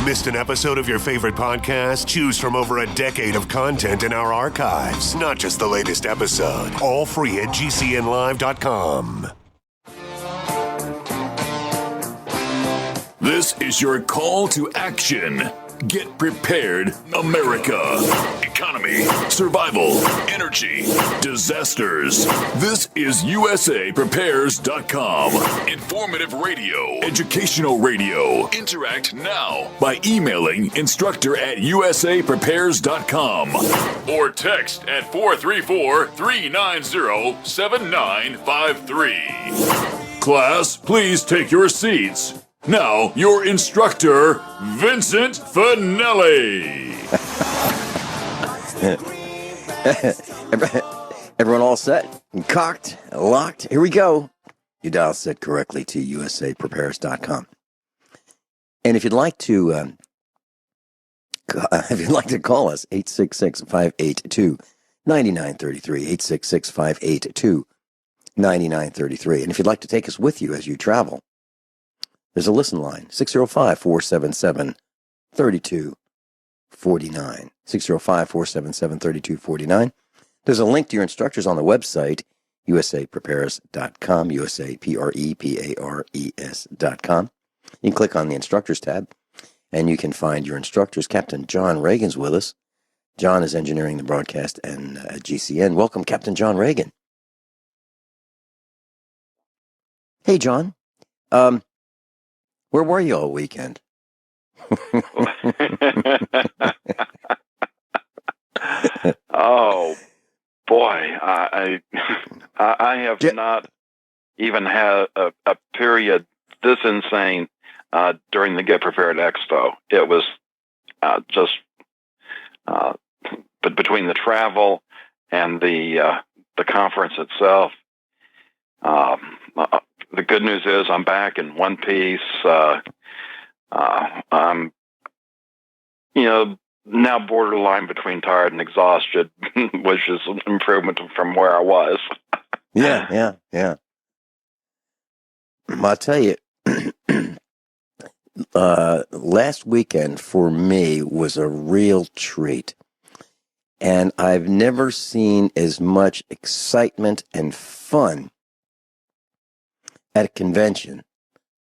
Missed an episode of your favorite podcast? Choose from over a decade of content in our archives, not just the latest episode. All free at GCNlive.com. This is your call to action. Get prepared, America. Economy, survival, energy, disasters. This is USAPrepares.com. Informative radio, educational radio. Interact now by emailing instructor@USAPrepares.com or text at 434-390-7953. Class, please take your seats. Now, your instructor, Vincent Finelli. Everyone all set? Cocked? Locked? Here we go. You dial set correctly to USAPrepares.com. And if you'd like to call us, 866-582-9933, 866-582-9933. And if you'd like to take us with you as you travel, there's a listen line, 605-477-3249, 605-477-3249. There's a link to your instructors on the website, usaprepares.com, usaprepares.com. You can click on the instructors tab, and you can find your instructors. Captain John Ragan's with us. John is engineering the broadcast and at GCN. Welcome, Captain John Ragan. Hey, John. Where were you all weekend? Oh, boy. I have not even had a period this insane during the Get Prepared Expo. It was but between the travel and the conference itself, the good news is I'm back in one piece. I'm, now borderline between tired and exhausted, which is an improvement from where I was. Yeah. I'll tell you, last weekend for me was a real treat. And I've never seen as much excitement and fun at a convention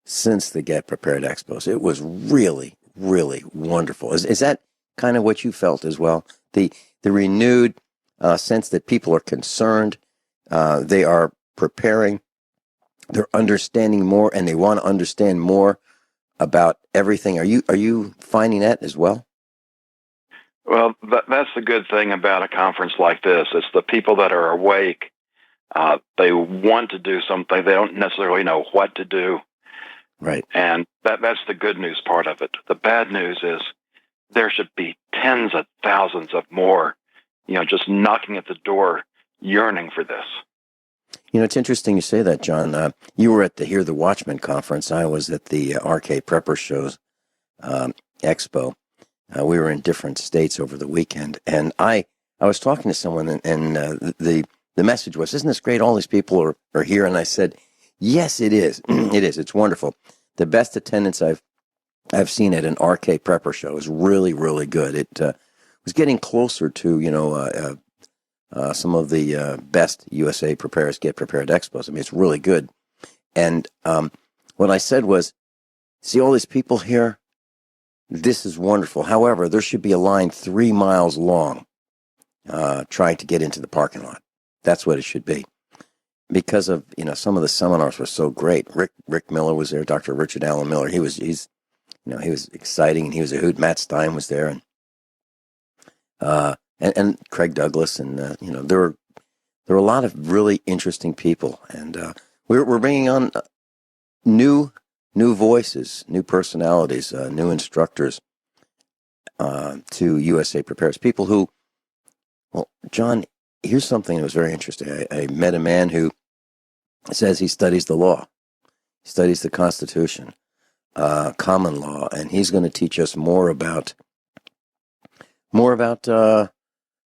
since the Get Prepared Expos. It was really, really wonderful. Is that kind of what you felt as well? The renewed sense that people are concerned, they are preparing, they're understanding more, and they want to understand more about everything. Are you finding that as well? Well, that's the good thing about a conference like this. It's the people that are awake. They want to do something. They don't necessarily know what to do. Right. And that's the good news part of it. The bad news is there should be tens of thousands of more, just knocking at the door, yearning for this. It's interesting you say that, John. You were at the Hear the Watchman conference. I was at the RK Prepper Shows Expo. We were in different states over the weekend. And I was talking to someone, and the message was, isn't this great? All these people are here. And I said, yes, it is. It is. It's wonderful. The best attendance I've seen at an RK Prepper Show is really, really good. It was getting closer to, some of the best USA Prepares Get Prepared Expos. I mean, it's really good. And what I said was, see all these people here? This is wonderful. However, there should be a line 3 miles long trying to get into the parking lot. That's what it should be. Because of, some of the seminars were so great. Rick Miller was there, Dr. Richard Allen Miller. He was exciting and he was a hoot. Matt Stein was there, and Craig Douglas, and there were a lot of really interesting people, and we're bringing on new voices, new personalities, new instructors to USA Prepares. People who, well, John, here's something that was very interesting. I met a man who says he studies the law, studies the Constitution, common law, and he's going to teach us more about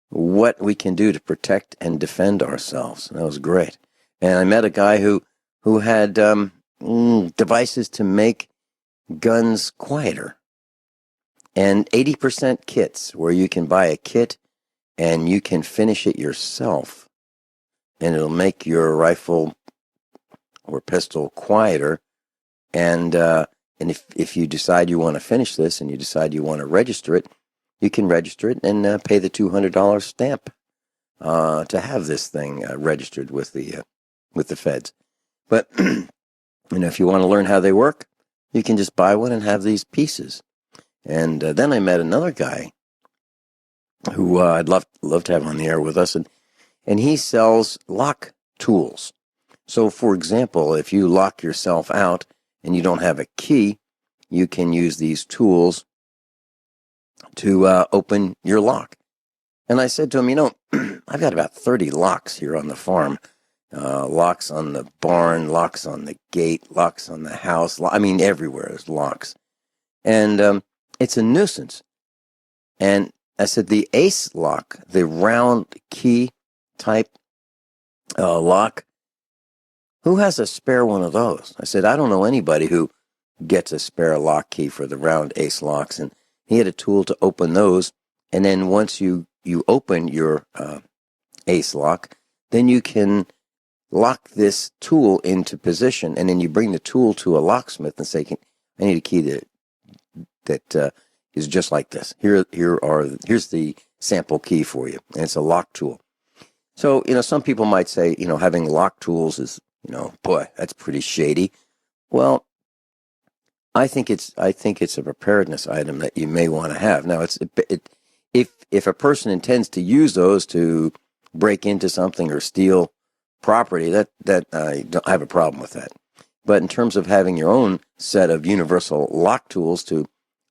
what we can do to protect and defend ourselves. That was great. And I met a guy who had devices to make guns quieter. and 80% kits, where you can buy a kit and you can finish it yourself, and it'll make your rifle or pistol quieter. And if you decide you want to finish this and you decide you want to register it, you can register it and pay the $200 stamp to have this thing registered with the feds. But if you want to learn how they work, you can just buy one and have these pieces. And then I met another guy who I'd love to have on the air with us, and he sells lock tools. So, for example, if you lock yourself out and you don't have a key, you can use these tools to open your lock. And I said to him, I've got about 30 locks here on the farm. Locks on the barn, locks on the gate, locks on the house. Everywhere there's locks. And it's a nuisance. And I said, the ace lock, the round key type lock, who has a spare one of those? I said, I don't know anybody who gets a spare lock key for the round ace locks. And he had a tool to open those. And then once you open your ace lock, then you can lock this tool into position. And then you bring the tool to a locksmith and say, I need a key that is just like this. Here's the sample key for you. And it's a lock tool. So, some people might say, having lock tools is, boy, that's pretty shady. Well, I think it's a preparedness item that you may want to have. Now, if a person intends to use those to break into something or steal property, that I don't have a problem with that. But in terms of having your own set of universal lock tools to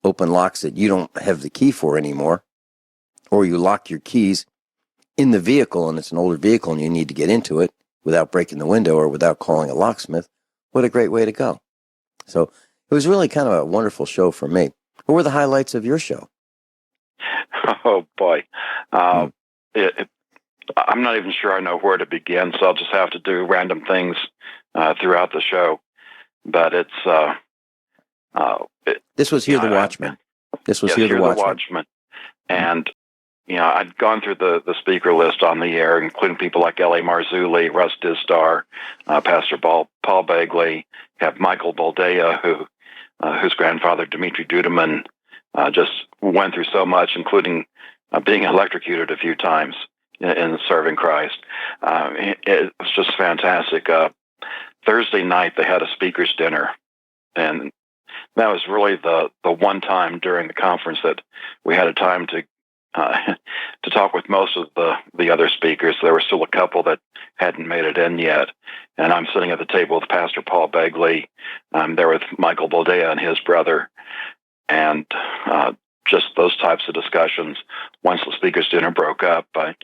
open locks that you don't have the key for anymore, or you lock your keys in the vehicle and it's an older vehicle and you need to get into it without breaking the window or without calling a locksmith, what a great way to go. So it was really kind of a wonderful show for me. What were the highlights of your show? Oh, boy. I'm not even sure I know where to begin, so I'll just have to do random things throughout the show. But it's... this was Hear the Watchman. This was Hear the Watchman. And, I'd gone through the speaker list on the air, including people like L.A. Marzulli, Russ Dizdar, Pastor Paul Begley, have Michael Boldea, whose grandfather, Dmitri Dudeman, just went through so much, including being electrocuted a few times in serving Christ. It was just fantastic. Thursday night, they had a speaker's dinner, and that was really the one time during the conference that we had a time to talk with most of the other speakers. There were still a couple that hadn't made it in yet, and I'm sitting at the table with Pastor Paul Begley. I'm there with Michael Boldea and his brother, and just those types of discussions. Once the speakers' dinner broke up, I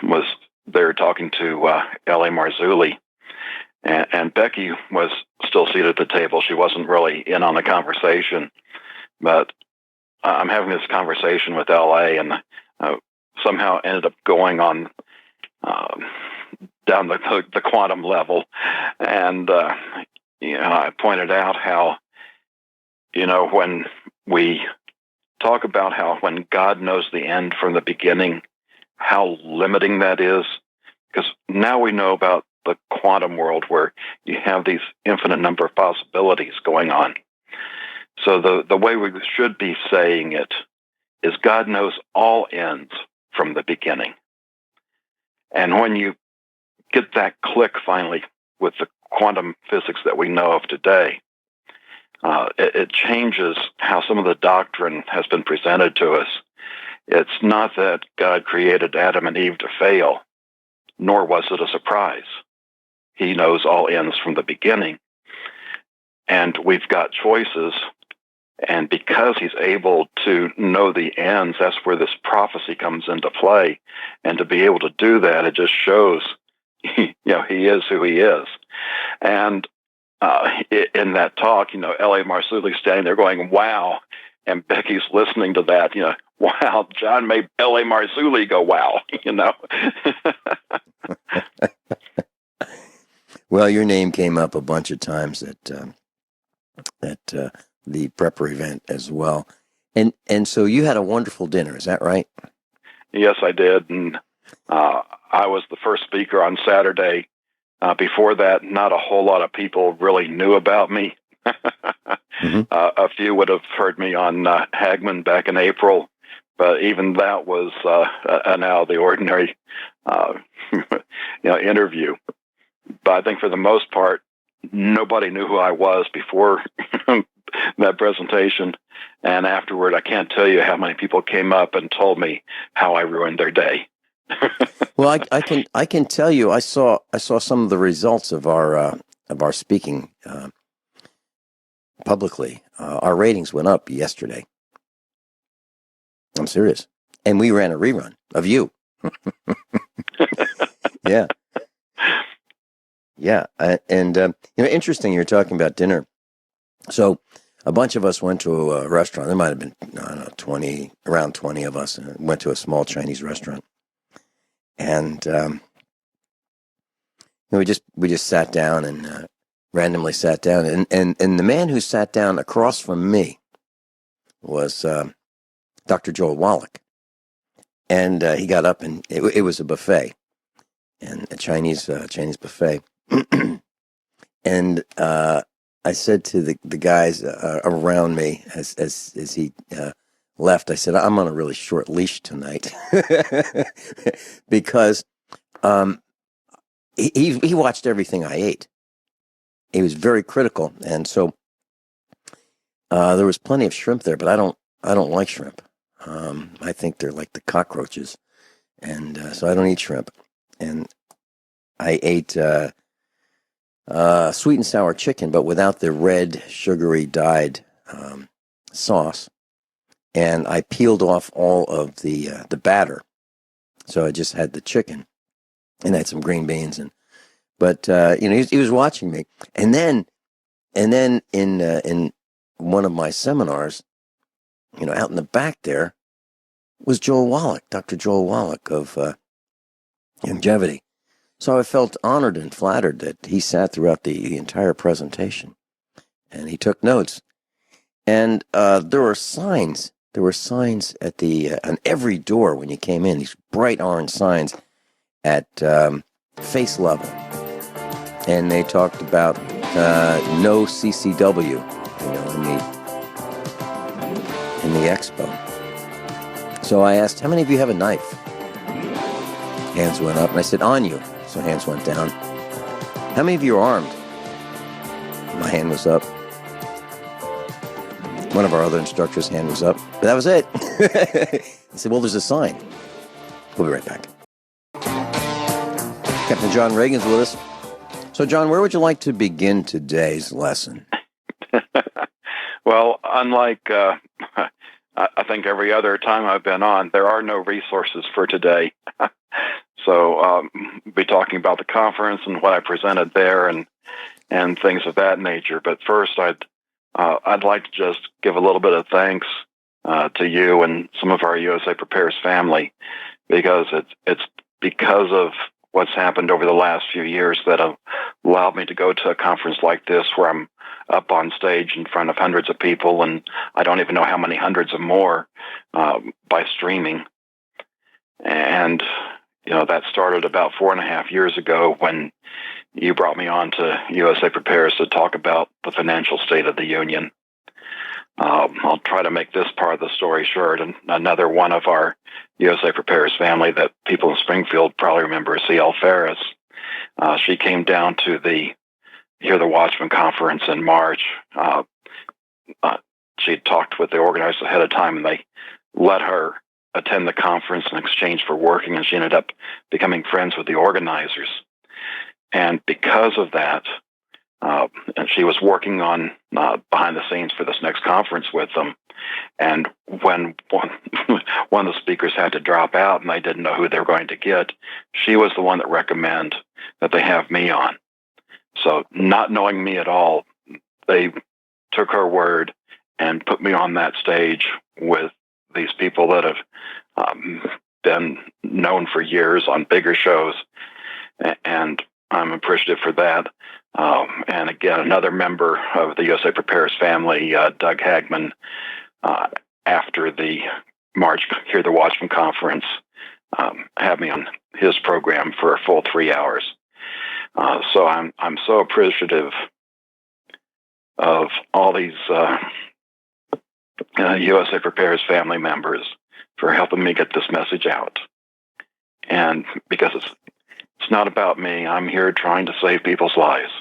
was there talking to L.A. Marzulli, and Becky was still seated at the table. She wasn't really in on the conversation, but I'm having this conversation with L.A. and somehow ended up going on down the quantum level, and I pointed out how when we talk about how when God knows the end from the beginning, how limiting that is, because now we know about the quantum world where you have these infinite number of possibilities going on. So the way we should be saying it is God knows all ends from the beginning. And when you get that click finally with the quantum physics that we know of today, it changes how some of the doctrine has been presented to us. It's not that God created Adam and Eve to fail, nor was it a surprise. He knows all ends from the beginning. And we've got choices. And because he's able to know the ends, that's where this prophecy comes into play. And to be able to do that, it just shows, he is who he is. And in that talk, L.A. Marzulli standing there going, wow. And Becky's listening to that, wow, John made L.A. Marzulli go, wow, Well, your name came up a bunch of times at the prepper event as well. And so you had a wonderful dinner, is that right? Yes, I did. And I was the first speaker on Saturday. Before that, not a whole lot of people really knew about me. Mm-hmm. A few would have heard me on Hagman back in April, but even that was an out of the ordinary interview. But I think for the most part, nobody knew who I was before that presentation. And afterward, I can't tell you how many people came up and told me how I ruined their day. Well, I can tell you, I saw some of the results of our speaking publicly. Our ratings went up yesterday. I'm serious, and we ran a rerun of you. Yeah, yeah, and interesting. You're talking about dinner. So, a bunch of us went to a restaurant. There might have been, I don't know, around 20 of us, and went to a small Chinese restaurant. And we just sat down and randomly sat down, and the man who sat down across from me was Dr. Joel Wallach, and he got up, and it was a buffet, and a Chinese buffet, and I said to the guys around me as he left, I said, I'm on a really short leash tonight because he watched everything I ate. He was very critical, and so there was plenty of shrimp there, but I don't like shrimp. I think they're like the cockroaches, and so I don't eat shrimp. And I ate sweet and sour chicken, but without the red, sugary, dyed sauce. And I peeled off all of the batter, so I just had the chicken, and I had some green beans. But he was watching me, and then in one of my seminars, out in the back there was Joel Wallach, Dr. Joel Wallach of longevity. So I felt honored and flattered that he sat throughout the entire presentation, and he took notes. And there were signs. There were signs at on every door when you came in. These bright orange signs at face level, and they talked about no CCW, in the expo. So I asked, how many of you have a knife? Hands went up, and I said, on you. So hands went down. How many of you are armed? My hand was up. One of our other instructors' hand was up. But that was it. I said, well, there's a sign. We'll be right back. Captain John Ragan's with us. So, John, where would you like to begin today's lesson? Well, unlike I think every other time I've been on, there are no resources for today. So we'll be talking about the conference and what I presented there and things of that nature. But first, I'd like to just give a little bit of thanks to you and some of our USA Prepares family, because it's because of what's happened over the last few years that have allowed me to go to a conference like this where I'm up on stage in front of hundreds of people, and I don't even know how many hundreds of more by streaming. And that started about 4.5 years ago when you brought me on to USA Prepares to talk about the financial state of the union. I'll try to make this part of the story short. And another one of our USA Prepares family that people in Springfield probably remember is C.L. Ferris. She came down to the Hear the Watchman conference in March. She talked with the organizers ahead of time, and they let her attend the conference in exchange for working, and she ended up becoming friends with the organizers. And because of that, and she was working on behind the scenes for this next conference with them. And when one of the speakers had to drop out and they didn't know who they were going to get, she was the one that recommended that they have me on. So not knowing me at all, they took her word and put me on that stage with these people that have been known for years on bigger shows. And I'm appreciative for that. And again, another member of the USA Prepares family, Doug Hagman, after the March Hear the Watchman conference, have me on his program for a full 3 hours. So I'm so appreciative of all these USA Prepares family members for helping me get this message out. And because it's not about me, I'm here trying to save people's lives.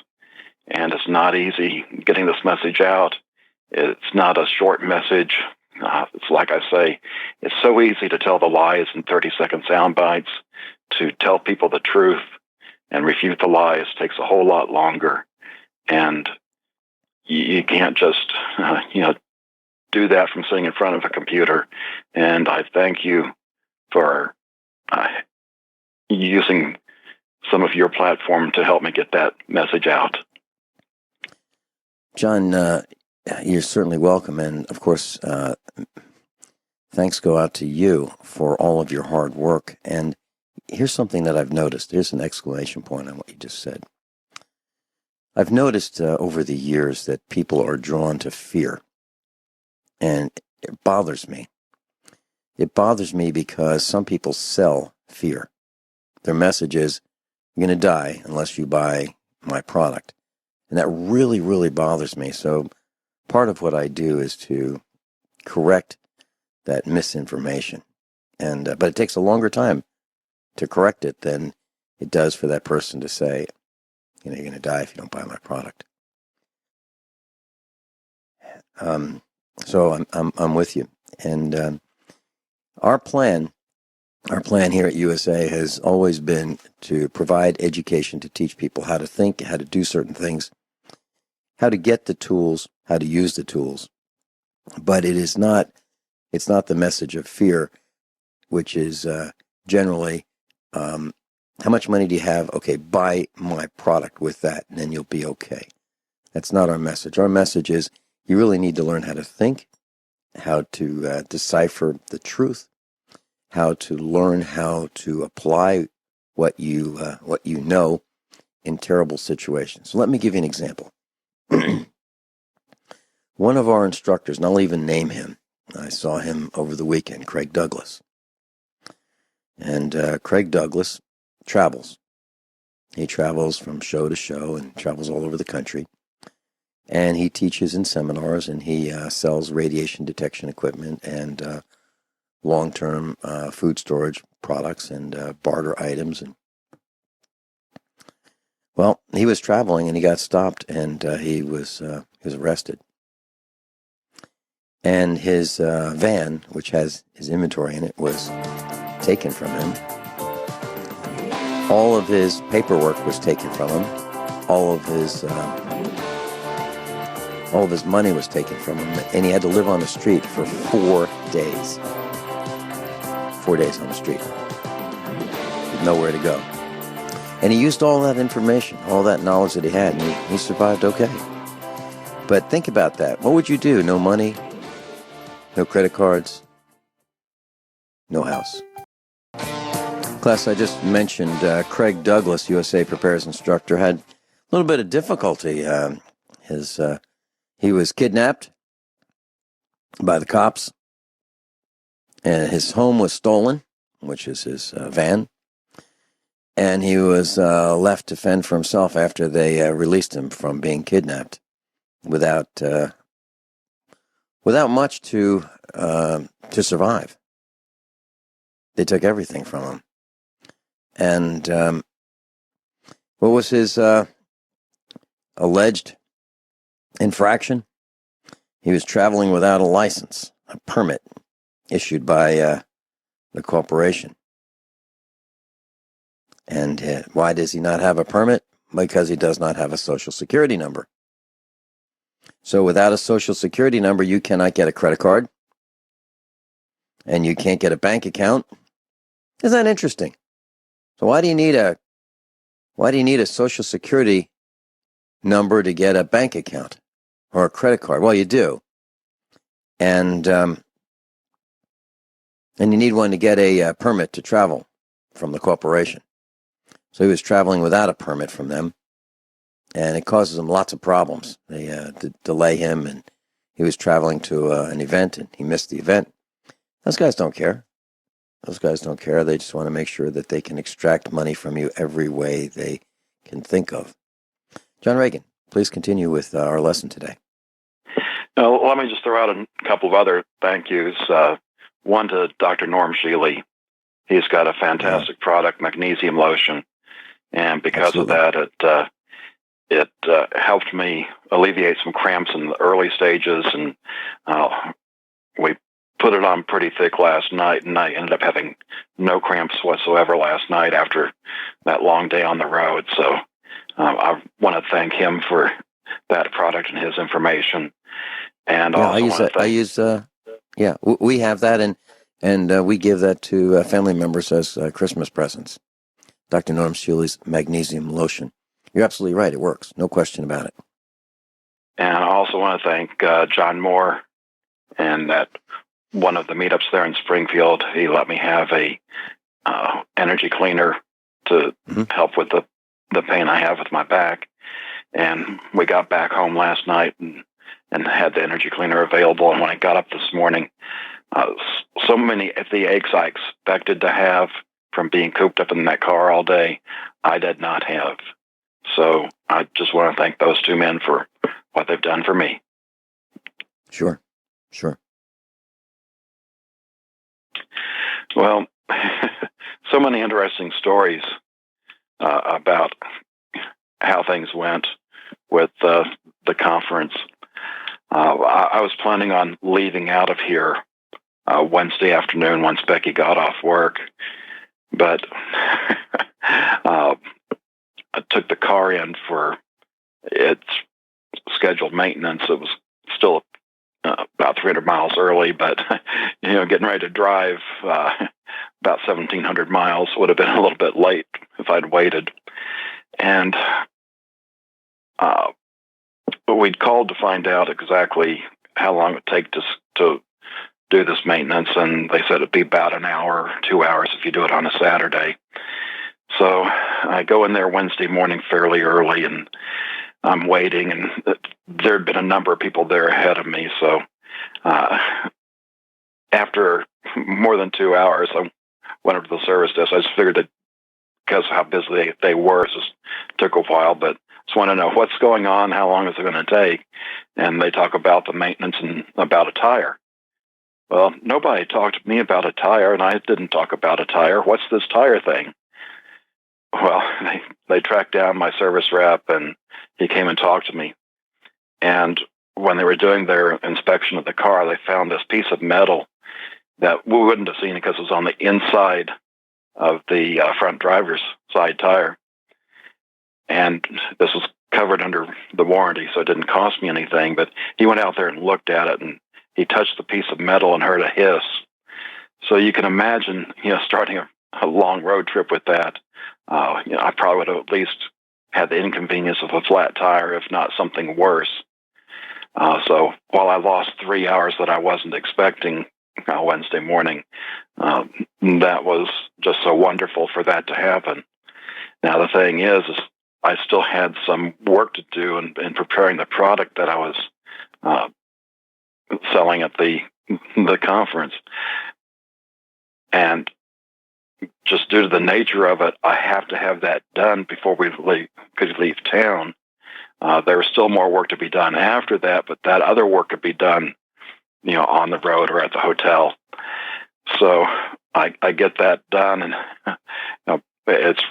And it's not easy getting this message out. It's not a short message. It's like I say, it's so easy to tell the lies in 30-second sound bites. To tell people the truth and refute the lies takes a whole lot longer. And you can't just, do that from sitting in front of a computer. And I thank you for using some of your platform to help me get that message out. John, you're certainly welcome. And of course, thanks go out to you for all of your hard work. And here's something that I've noticed. Here's an exclamation point on what you just said. I've noticed over the years that people are drawn to fear. And it bothers me. It bothers me because some people sell fear. Their message is, you're going to die unless you buy my product. And that really, really bothers me. So part of what I do is to correct that misinformation. But it takes a longer time to correct it than it does for that person to say, you're going to die if you don't buy my product. So I'm with you. And our plan here at USA has always been to provide education to teach people how to think, how to do certain things, how to get the tools, how to use the tools. But it's not the message of fear, which is generally, how much money do you have? Okay, buy my product with that, and then you'll be okay. That's not our message. Our message is you really need to learn how to think, how to decipher the truth, how to learn how to apply what you know in terrible situations. So let me give you an example. One of our instructors, and I'll even name him, I saw him over the weekend, Craig Douglas. And Craig Douglas travels. He travels from show to show and travels all over the country. And he teaches in seminars, and he sells radiation detection equipment and long-term food storage products and barter items. And well, he was traveling, and he got stopped, and he was arrested. And his van, which has his inventory in it, was taken from him. All of his paperwork was taken from him. All of his money was taken from him, and he had to live on the street for 4 days. 4 days on the street, with nowhere to go. And he used all that information, all that knowledge that he had, and he survived okay. But think about that. What would you do? No money, no credit cards, no house. Class, I just mentioned Craig Douglas, USA Prepares instructor, had a little bit of difficulty. He was kidnapped by the cops, and his home was stolen, which is his van, and he was left to fend for himself after they released him from being kidnapped, without much to survive. They took everything from him. And what was his alleged infraction? He was traveling without a license, a permit issued by the corporation. And why does he not have a permit? Because he does not have a Social Security number. So without a Social Security number, you cannot get a credit card, and you can't get a bank account. Isn't that interesting? So why do you need a Social Security number to get a bank account or a credit card? Well, you do, and you need one to get a permit to travel from the corporation. So he was traveling without a permit from them, and it causes him lots of problems. They delay him, and he was traveling to an event and he missed the event. Those guys don't care. Those guys don't care. They just want to make sure that they can extract money from you every way they can think of. John Ragan, please continue with our lesson today. Now, let me just throw out a couple of other thank yous. One to Dr. Norm Shealy. He's got a fantastic product, magnesium lotion, and because of that, it helped me alleviate some cramps in the early stages, and we put it on pretty thick last night, and I ended up having no cramps whatsoever last night after that long day on the road. So I want to thank him for that product and his information. And we have that, and we give that to family members as Christmas presents. Dr. Norm Shealy's magnesium lotion. You're absolutely right. It works. No question about it. And I also want to thank John Moore, and that one of the meetups there in Springfield, he let me have a energy cleaner to help with the pain I have with my back. And we got back home last night and had the energy cleaner available. And when I got up this morning, so many of the aches I expected to have from being cooped up in that car all day, I did not have. So I just want to thank those two men for what they've done for me. Sure. Well, so many interesting stories about how things went with the conference. I was planning on leaving out of here Wednesday afternoon once Becky got off work, but I took the car in for its scheduled maintenance. It was still about 300 miles early, but getting ready to drive about 1,700 miles would have been a little bit late if I'd waited. And we'd called to find out exactly how long it would take to do this maintenance, and they said it'd be about an hour, 2 hours if you do it on a Saturday. So I go in there Wednesday morning fairly early, and I'm waiting, and there had been a number of people there ahead of me. So after more than 2 hours, I went up to the service desk. I just figured that because of how busy they were, it just took a while, but just want to know what's going on, how long is it going to take? And they talk about the maintenance and about a tire. Well, nobody talked to me about a tire, and I didn't talk about a tire. What's this tire thing? Well, they tracked down my service rep, and he came and talked to me. And when they were doing their inspection of the car, they found this piece of metal that we wouldn't have seen because it was on the inside of the front driver's side tire. And this was covered under the warranty, so it didn't cost me anything. But he went out there and looked at it, and he touched the piece of metal and heard a hiss. So you can imagine, starting a long road trip with that. I probably would have at least had the inconvenience of a flat tire, if not something worse. So while I lost 3 hours that I wasn't expecting Wednesday morning, that was just so wonderful for that to happen. Now, the thing is I still had some work to do in preparing the product that I was selling at the conference. And just due to the nature of it, I have to have that done before we could leave town. There was still more work to be done after that, but that other work could be done, on the road or at the hotel. So I get that done, and it's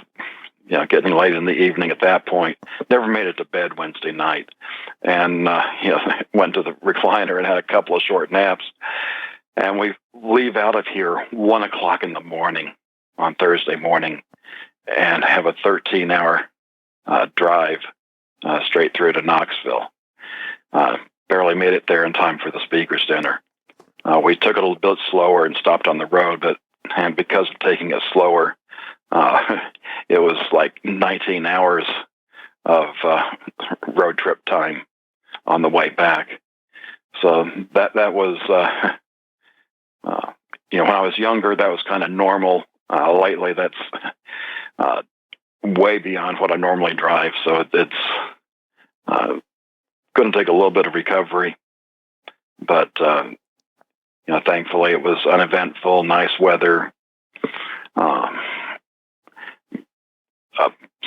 getting late in the evening at that point. Never made it to bed Wednesday night, and went to the recliner and had a couple of short naps. And we leave out of here 1 o'clock in the morning on Thursday morning, and have a 13-hour drive straight through to Knoxville. Barely made it there in time for the speaker's dinner. We took it a little bit slower and stopped on the road, and because of taking it slower, it was like 19 hours of road trip time on the way back. So that was, when I was younger, that was kind of normal. Lately, that's way beyond what I normally drive. So it's going to take a little bit of recovery. But, thankfully it was uneventful, nice weather.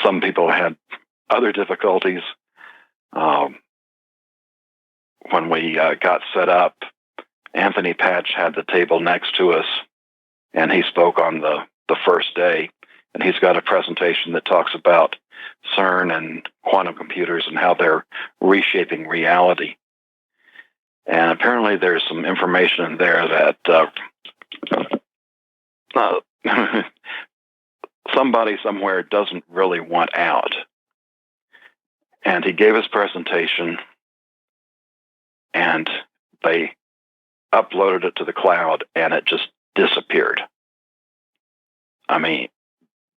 Some people had other difficulties. When we got set up, Anthony Patch had the table next to us, and he spoke on the first day, and he's got a presentation that talks about CERN and quantum computers and how they're reshaping reality. And apparently there's some information in there that somebody somewhere doesn't really want out. And he gave his presentation, and they uploaded it to the cloud, and it just disappeared. I mean,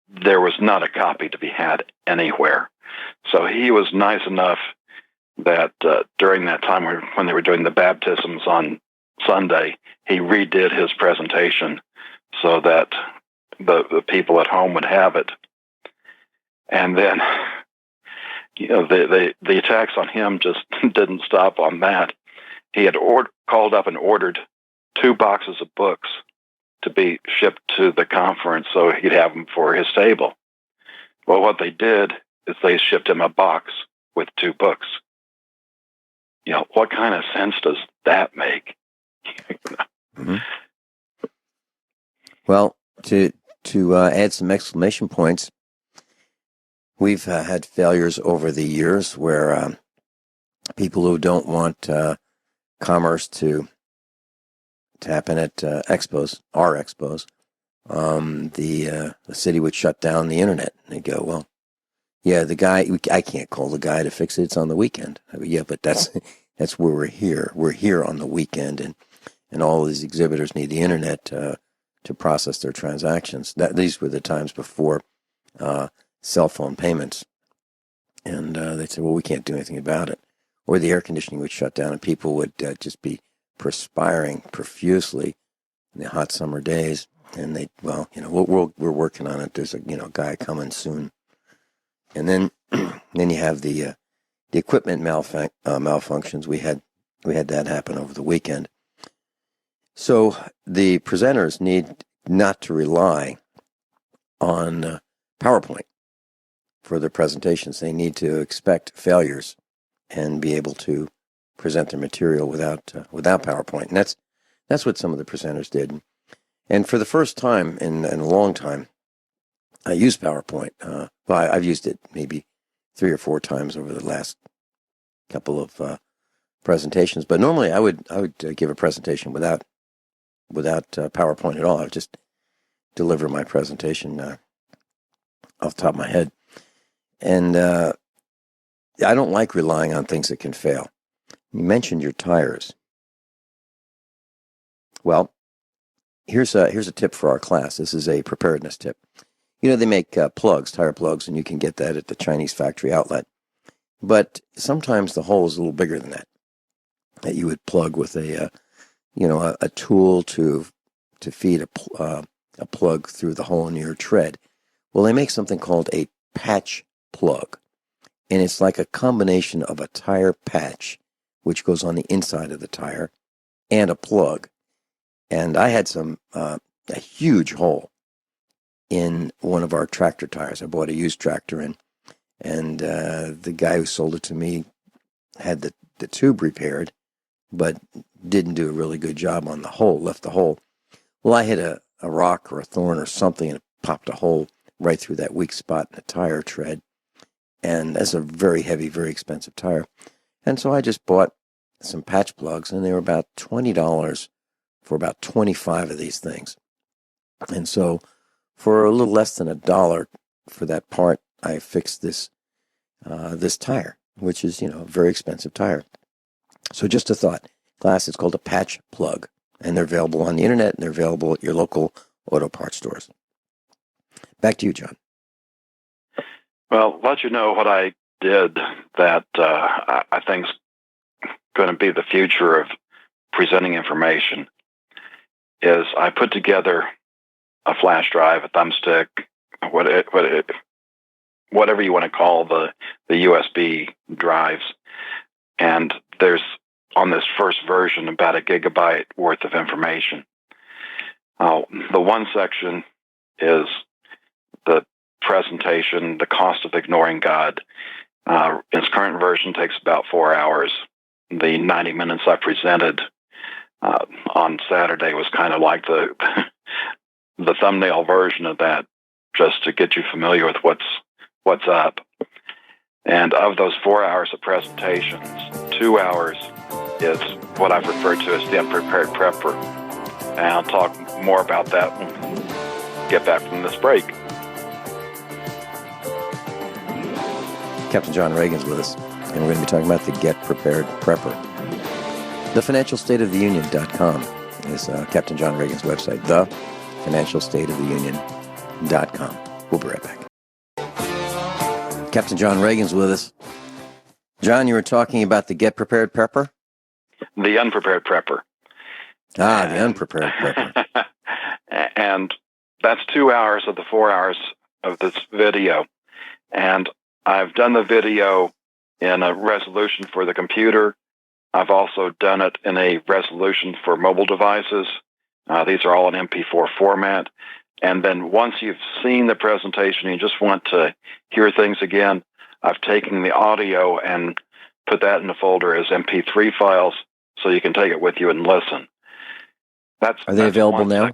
there was not a copy to be had anywhere. So he was nice enough that during that time when they were doing the baptisms on Sunday, he redid his presentation so that the people at home would have it. And then, the attacks on him just didn't stop on that. He had called up and ordered 2 boxes of books to be shipped to the conference so he'd have them for his table. Well, what they did is they shipped him a box with 2 books. What kind of sense does that make? Mm-hmm. Well, to add some exclamation points, we've had failures over the years where people who don't want commerce to happen at expos, our expos, the city would shut down the internet. And they go, well, yeah, I can't call the guy to fix it. It's on the weekend. I mean, yeah, but that's where we're here. We're here on the weekend, and all these exhibitors need the internet to process their transactions. These were the times before cell phone payments, and they'd say, well, we can't do anything about it. Or the air conditioning would shut down, and people would just be perspiring profusely in the hot summer days. And we're working on it. There's a guy coming soon. And then you have the equipment malfunctions. We had that happen over the weekend. So the presenters need not to rely on PowerPoint for their presentations. They need to expect failures and be able to present their material without PowerPoint. And that's what some of the presenters did. And for the first time in a long time, I used PowerPoint. I've used it maybe 3 or 4 times over the last couple of presentations. But normally I would give a presentation without PowerPoint at all. I would just deliver my presentation off the top of my head. And I don't like relying on things that can fail. You mentioned your tires. Well, here's a tip for our class. This is a preparedness tip. They make tire plugs, and you can get that at the Chinese factory outlet. But sometimes the hole is a little bigger than that you would plug with a tool to feed a plug through the hole in your tread. Well, they make something called a patch plug, and it's like a combination of a tire patch, which goes on the inside of the tire, and a plug. And I had a huge hole in one of our tractor tires. I bought a used tractor, and the guy who sold it to me had the tube repaired, but didn't do a really good job on the hole, left the hole. Well, I hit a rock or a thorn or something, and it popped a hole right through that weak spot in the tire tread. And that's a very heavy, very expensive tire. And so I just bought some patch plugs, and they were about $20 for about 25 of these things. And so for a little less than $1 for that part, I fixed this tire, which is, a very expensive tire. So just a thought. Class, it's called a patch plug, and they're available on the internet, and they're available at your local auto parts stores. Back to you, John. Well, let you know what I did that I think is going to be the future of presenting information is I put together a flash drive, a thumbstick, whatever you want to call the USB drives. And there's on this first version about a gigabyte worth of information. The one section is the presentation, the cost of ignoring God. Its current version takes about 4 hours. The 90 minutes I presented on Saturday was kind of like the the thumbnail version of that, just to get you familiar with what's up. And of those 4 hours of presentations, 2 hours is what I've referred to as the unprepared prepper. And I'll talk more about that when we get back from this break. Captain John Ragan's with us, and we're going to be talking about the Get Prepared Prepper. TheFinancialStateOfTheUnion.com is Captain John Ragan's website. TheFinancialStateOfTheUnion.com. We'll be right back. Captain John Ragan's with us. John, you were talking about the Get Prepared Prepper? The unprepared prepper. The unprepared prepper. And that's 2 hours of the 4 hours of this video. And I've done the video in a resolution for the computer. I've also done it in a resolution for mobile devices. These are all in MP4 format. And then once you've seen the presentation, you just want to hear things again, I've taken the audio and put that in a folder as MP3 files so you can take it with you and listen. Are they available now?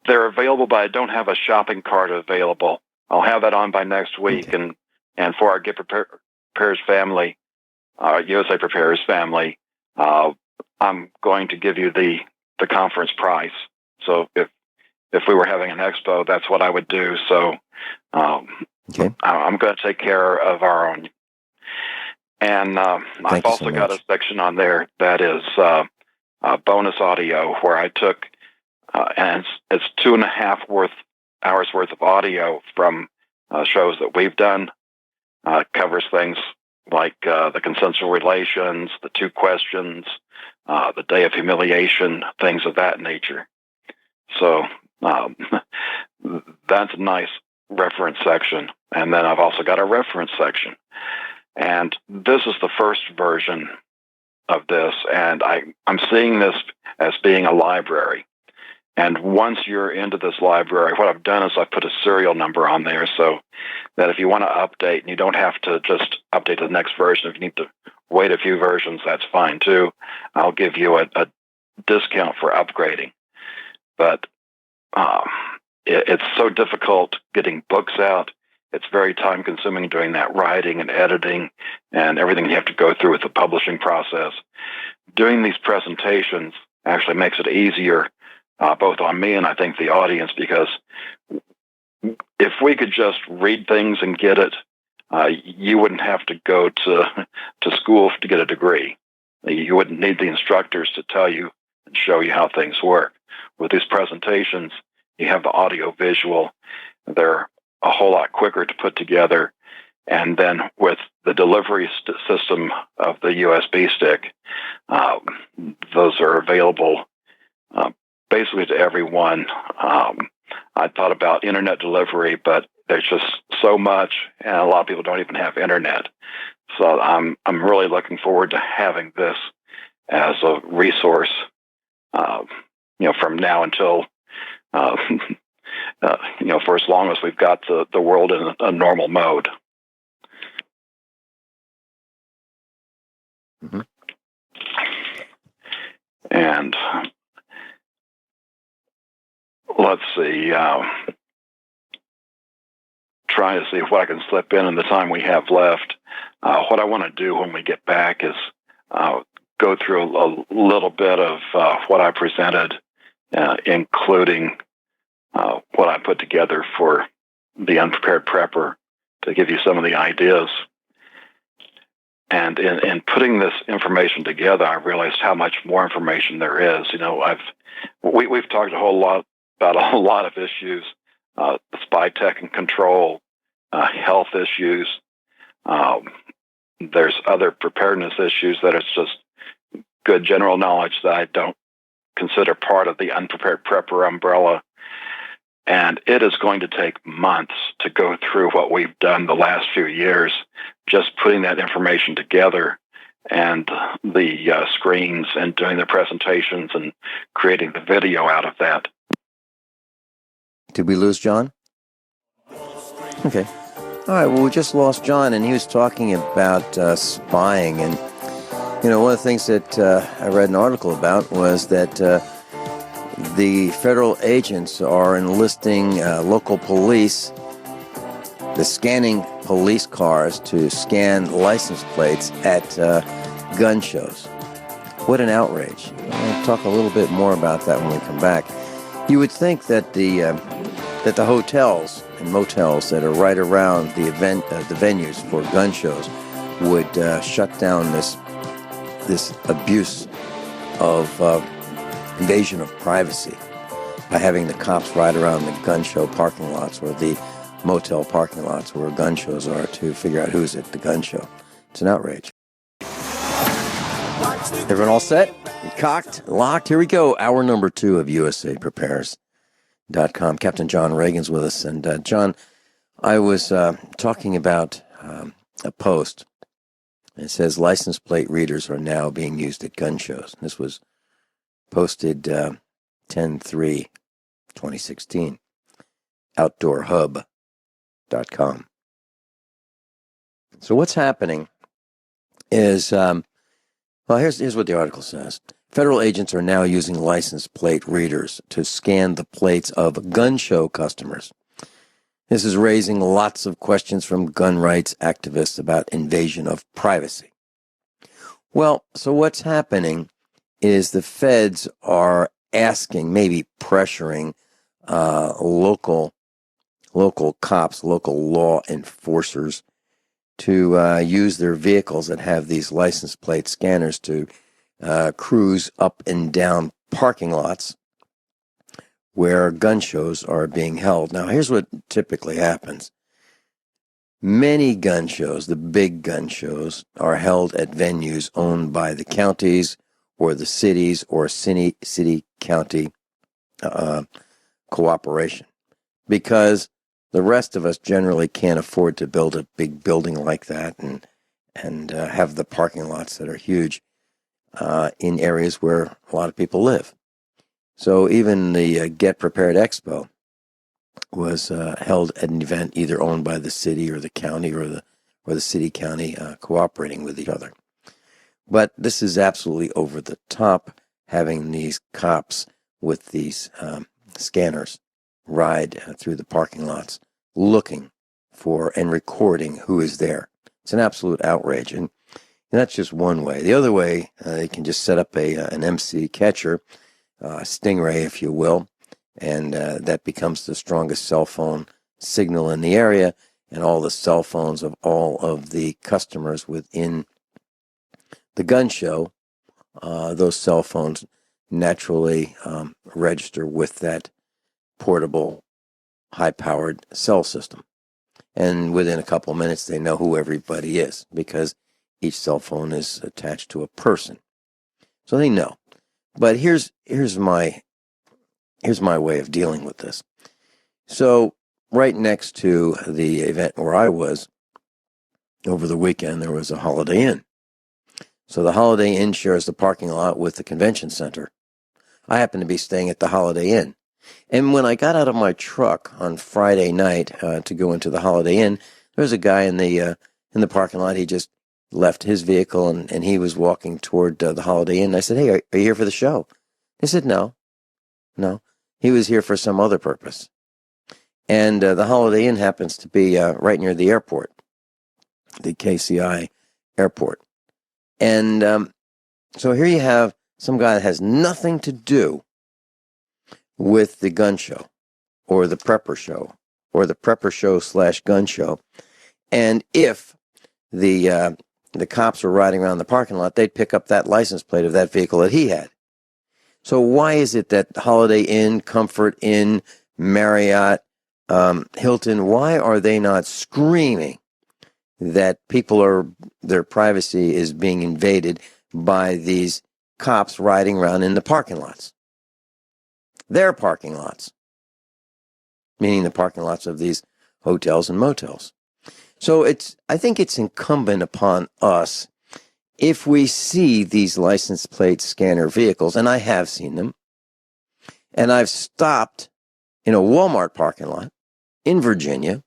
They're available, but I don't have a shopping cart available. I'll have that on by next week. Okay. And for our Get Prepares family, USA Prepares family, I'm going to give you the conference price. So if we were having an expo, that's what I would do. So okay. I'm going to take care of our own. And I've also got a section on there that is bonus audio where I took, and it's 2.5 hours worth of audio from shows that we've done. Covers things like the consensual relations, the 2 questions, the day of humiliation, things of that nature. So that's a nice reference section. And then I've also got a reference section. And this is the first version of this. And I'm seeing this as being a library. And once you're into this library, what I've done is I've put a serial number on there so that if you want to update, and you don't have to just update to the next version, if you need to wait a few versions, that's fine too. I'll give you a discount for upgrading. But it's so difficult getting books out. It's very time consuming doing that writing and editing and everything you have to go through with the publishing process. Doing these presentations actually makes it easier, both on me and I think the audience, because if we could just read things and get it, you wouldn't have to go to school to get a degree. You wouldn't need the instructors to tell you and show you how things work. With these presentations, you have the audio visual. They're a whole lot quicker to put together. And then with the delivery system of the USB stick, those are available basically to everyone. I thought about internet delivery, but there's just so much, and a lot of people don't even have internet. So I'm really looking forward to having this as a resource, from now until, for as long as we've got the world in a normal mode. Mm-hmm. And let's see, trying to see what I can slip in the time we have left. What I want to do when we get back is go through a little bit of what I presented, including what I put together for the unprepared prepper, to give you some of the ideas. And in putting this information together, I realized how much more information there is. We've talked a whole lot about a lot of issues, spy tech and control, health issues. There's other preparedness issues that is just good general knowledge that I don't consider part of the unprepared prepper umbrella. And it is going to take months to go through what we've done the last few years, just putting that information together and the screens and doing the presentations and creating the video out of that. Did we lose John? Okay. All right, well, we just lost John, and he was talking about spying. And, one of the things that I read an article about was that the federal agents are enlisting local police, the scanning police cars to scan license plates at gun shows. What an outrage. I'll talk a little bit more about that when we come back. You would think that the hotels and motels that are right around the venues for gun shows would shut down this abuse of invasion of privacy by having the cops ride around the gun show parking lots or the motel parking lots where gun shows are to figure out who's at the gun show. It's an outrage. Everyone all set? Cocked? Locked? Here we go. Hour number 2 of USA Prepares.com. Captain John Ragan's with us. And John, I was talking about a post. It says license plate readers are now being used at gun shows. This was posted 10/3/2016. OutdoorHub.com. So what's happening is, here's what the article says. Federal agents are now using license plate readers to scan the plates of gun show customers. This is raising lots of questions from gun rights activists about invasion of privacy. Well, so what's happening is the feds are asking, maybe pressuring local cops, local law enforcers to use their vehicles that have these license plate scanners to cruise up and down parking lots where gun shows are being held. Now, here's what typically happens. Many gun shows, the big gun shows, are held at venues owned by the counties or the cities or city-county cooperation, because the rest of us generally can't afford to build a big building like that and have the parking lots that are huge in areas where a lot of people live. So even the Get Prepared Expo was held at an event either owned by the city or the county or the city-county cooperating with each other. But this is absolutely over the top, having these cops with these scanners ride through the parking lots looking for and recording who is there. It's an absolute outrage. And that's just one way. The other way, they can just set up an MC catcher, Stingray, if you will, and that becomes the strongest cell phone signal in the area, and all the cell phones of all of the customers within the gun show, those cell phones naturally register with that portable, high-powered cell system. And within a couple of minutes, they know who everybody is, because each cell phone is attached to a person. So they know. But here's my way of dealing with this. So right next to the event where I was over the weekend, there was a Holiday Inn. So the Holiday Inn shares the parking lot with the convention center. I happened to be staying at the Holiday Inn. And when I got out of my truck on Friday night to go into the Holiday Inn, there was a guy in the parking lot. He just left his vehicle and he was walking toward the Holiday Inn. I said, "Hey, are you here for the show?" He said, No. He was here for some other purpose. And the Holiday Inn happens to be right near the airport, the KCI airport. And so here you have some guy that has nothing to do with the gun show or the prepper show or the prepper show / gun show. And if the cops were riding around the parking lot, they'd pick up that license plate of that vehicle that he had. So why is it that Holiday Inn, Comfort Inn, Marriott, Hilton, why are they not screaming that their privacy is being invaded by these cops riding around in the parking lots? Their parking lots, meaning the parking lots of these hotels and motels. So I think it's incumbent upon us if we see these license plate scanner vehicles, and I have seen them, and I've stopped in a Walmart parking lot in Virginia,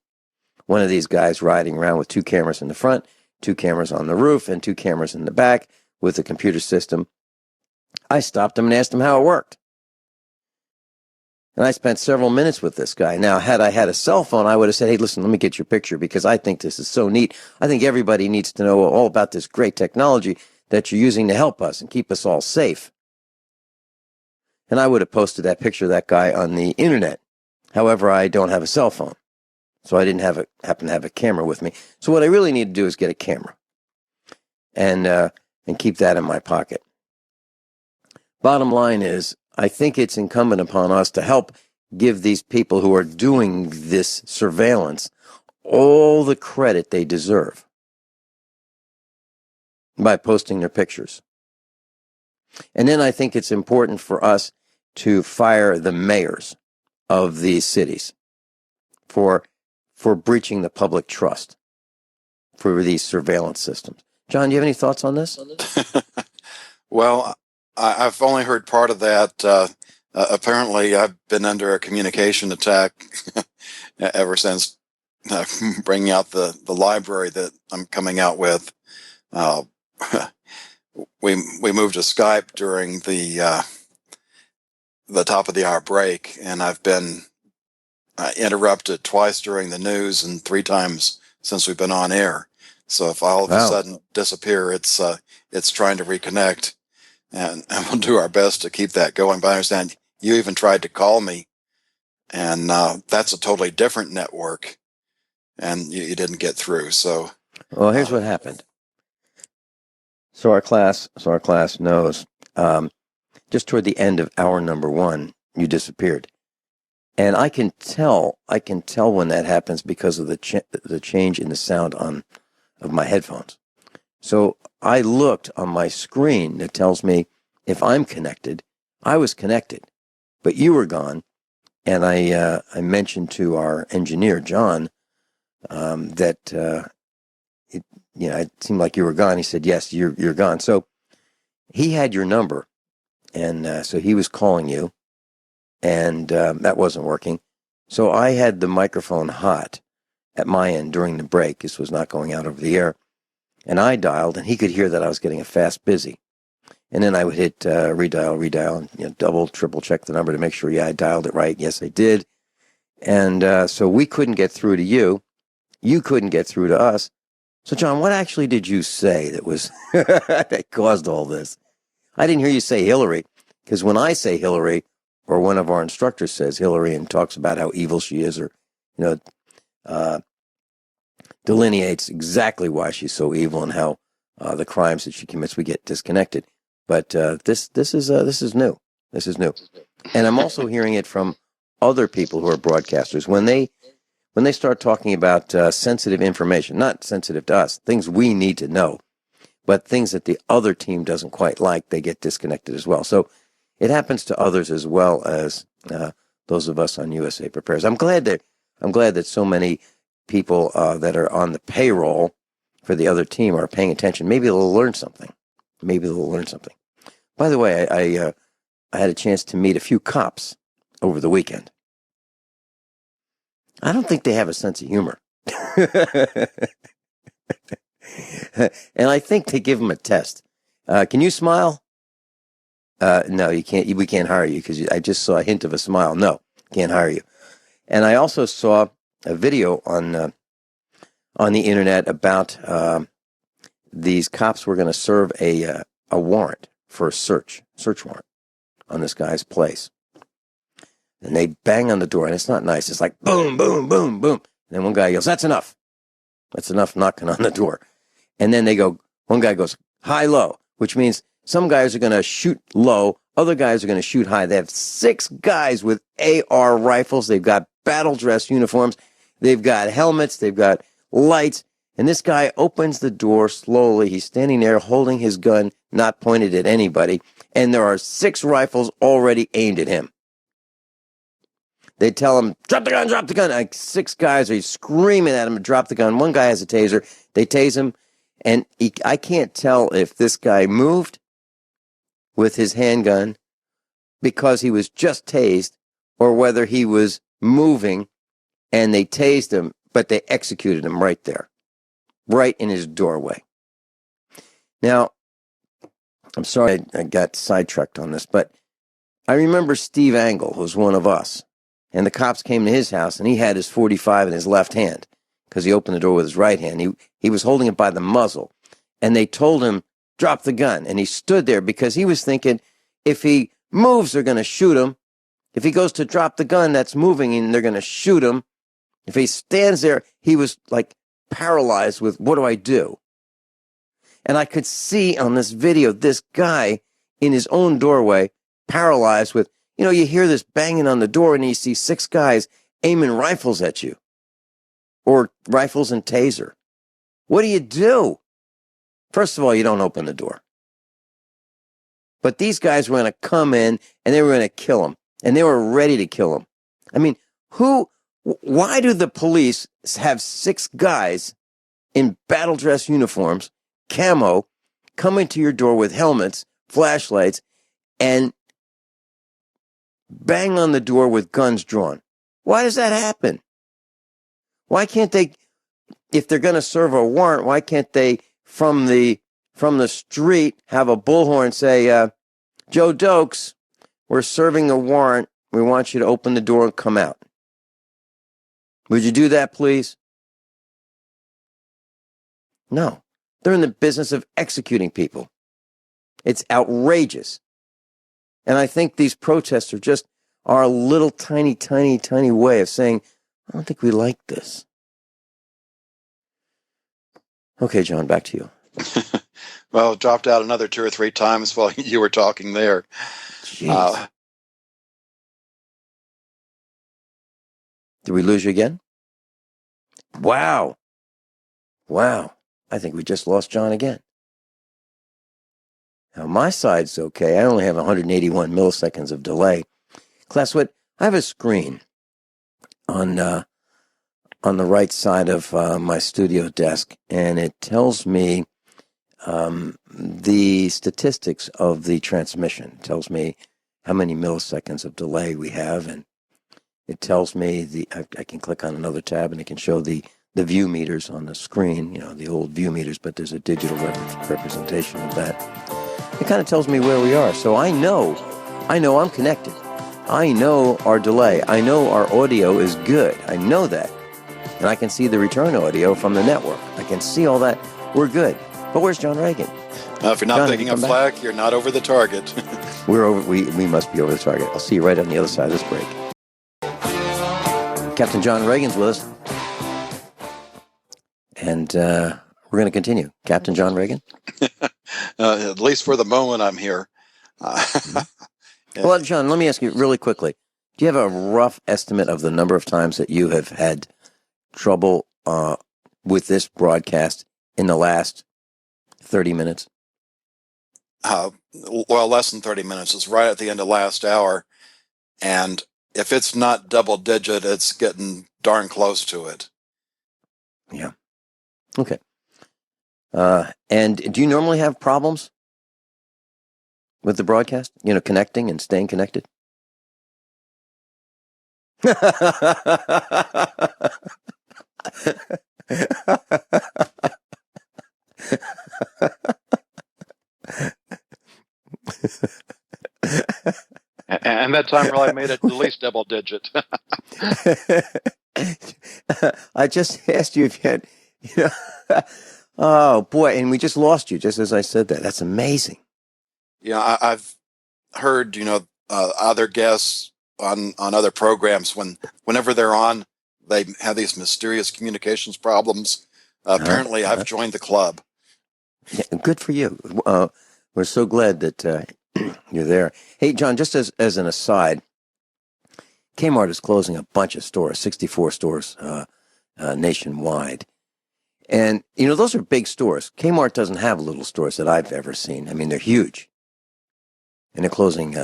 one of these guys riding around with 2 cameras in the front, 2 cameras on the roof, and 2 cameras in the back with a computer system. I stopped him and asked him how it worked. And I spent several minutes with this guy. Now, had I had a cell phone, I would have said, hey, listen, let me get your picture because I think this is so neat. I think everybody needs to know all about this great technology that you're using to help us and keep us all safe. And I would have posted that picture of that guy on the internet. However, I don't have a cell phone, so I didn't happen to have a camera with me. So what I really need to do is get a camera and keep that in my pocket. Bottom line is, I think it's incumbent upon us to help give these people who are doing this surveillance all the credit they deserve by posting their pictures. And then I think it's important for us to fire the mayors of these cities for breaching the public trust for these surveillance systems. John, do you have any thoughts on this? Well, I've only heard part of that. Apparently, I've been under a communication attack ever since bringing out the library that I'm coming out with. We moved to Skype during the top of the hour break, and I've been interrupted twice during the news and 3 times since we've been on air. So if I all of a sudden disappear, it's trying to reconnect. And we'll do our best to keep that going. But I understand you even tried to call me, and that's a totally different network, and you didn't get through. So, well, here's what happened. So our class knows. Just toward the end of hour number 1, you disappeared, and I can tell when that happens because of the change in the sound of my headphones. So I looked on my screen that tells me if I'm connected. I was connected, but you were gone. And I mentioned to our engineer, John, that it seemed like you were gone. He said, yes, you're gone. So he had your number, and so he was calling you, and that wasn't working. So I had the microphone hot at my end during the break. This was not going out over the air. And I dialed, and he could hear that I was getting a fast busy. And then I would hit redial, and double, triple check the number to make sure, I dialed it right. Yes, I did. And so we couldn't get through to you. You couldn't get through to us. So, John, what actually did you say that was that caused all this? I didn't hear you say Hillary, because when I say Hillary, or one of our instructors says Hillary and talks about how evil she is, or delineates exactly why she's so evil and how the crimes that she commits, we get disconnected. But this is new. This is new, and I'm also hearing it from other people who are broadcasters when they start talking about sensitive information, not sensitive to us, things we need to know, but things that the other team doesn't quite like, they get disconnected as well. So it happens to others as well as those of us on USA Prepares. I'm glad that so many people that are on the payroll for the other team are paying attention. Maybe they'll learn something. By the way, I had a chance to meet a few cops over the weekend. I don't think they have a sense of humor. And I think they give them a test. Can you smile? No, you can't. We can't hire you because I just saw a hint of a smile. No, can't hire you. And I also saw a video on the internet about these cops were going to serve a warrant for a search warrant on this guy's place. And they bang on the door, and it's not nice. It's like boom, boom, boom, boom. And then one guy yells, "That's enough. That's enough knocking on the door." And then one guy goes, "High, low," which means some guys are going to shoot low, other guys are going to shoot high. They have 6 guys with AR rifles. They've got battle dress uniforms. They've got helmets. They've got lights. And this guy opens the door slowly. He's standing there holding his gun, not pointed at anybody. And there are 6 rifles already aimed at him. They tell him, drop the gun. Like 6 guys are screaming at him to drop the gun. One guy has a taser. They tase him. And I can't tell if this guy moved with his handgun because he was just tased or whether he was moving and they tased him, but they executed him right there, right in his doorway. Now, I'm sorry I got sidetracked on this, but I remember Steve Angle, who was one of us, and the cops came to his house and he had his 45 in his left hand because he opened the door with his right hand. He was holding it by the muzzle, and they told him, drop the gun. And he stood there because he was thinking, if he moves, they're going to shoot him. If he goes to drop the gun, that's moving and they're going to shoot him. If he stands there, he was like paralyzed with, what do I do? And I could see on this video, this guy in his own doorway, paralyzed with, you hear this banging on the door and you see 6 guys aiming rifles at you, or rifles and taser. What do you do? First of all, you don't open the door. But these guys were going to come in and they were going to kill him, and they were ready to kill him. I mean, why do the police have 6 guys in battle dress uniforms, camo, come into your door with helmets, flashlights, and bang on the door with guns drawn? Why does that happen? Why can't they, if they're going to serve a warrant, why can't they from the street have a bullhorn say, Joe Dokes, we're serving a warrant. We want you to open the door and come out. Would you do that, please? No. They're in the business of executing people. It's outrageous. And I think these protests are just our little tiny, tiny, tiny way of saying, I don't think we like this. Okay, John, back to you. Well, it dropped out another 2 or 3 times while you were talking there. Jeez. Did we lose you again? Wow. I think we just lost John again. Now, my side's okay. I only have 181 milliseconds of delay. Class, I have a screen on the right side of my studio desk, and it tells me the statistics of the transmission. It tells me how many milliseconds of delay we have, and it tells me I can click on another tab and it can show the view meters on the screen, the old view meters, but there's a digital representation of that. It kind of tells me where we are. So I know I'm connected. I know our delay. I know our audio is good. I know that. And I can see the return audio from the network. I can see all that. We're good. But where's John Ragan? If you're not picking up flak, you're not over the target. We must be over the target. I'll see you right on the other side of this break. Captain John Ragan's with us. And we're going to continue. Captain John Ragan? At least for the moment, I'm here. Well, John, let me ask you really quickly. Do you have a rough estimate of the number of times that you have had trouble with this broadcast in the last 30 minutes? Well, less than 30 minutes. It's right at the end of last hour. And if it's not double digit, it's getting darn close to it. Yeah. Okay. And do you normally have problems with the broadcast? Connecting and staying connected? And that time really made it at least double digit. I just asked you if you had, oh boy, and we just lost you just as I said that. That's amazing. Yeah, I've heard, other guests on other programs, whenever they're on, they have these mysterious communications problems. Apparently, I've joined the club. Yeah, good for you. We're so glad that you're there. Hey, John, just as an aside, Kmart is closing a bunch of stores, 64 stores nationwide. And, those are big stores. Kmart doesn't have little stores that I've ever seen. I mean, they're huge. And they're closing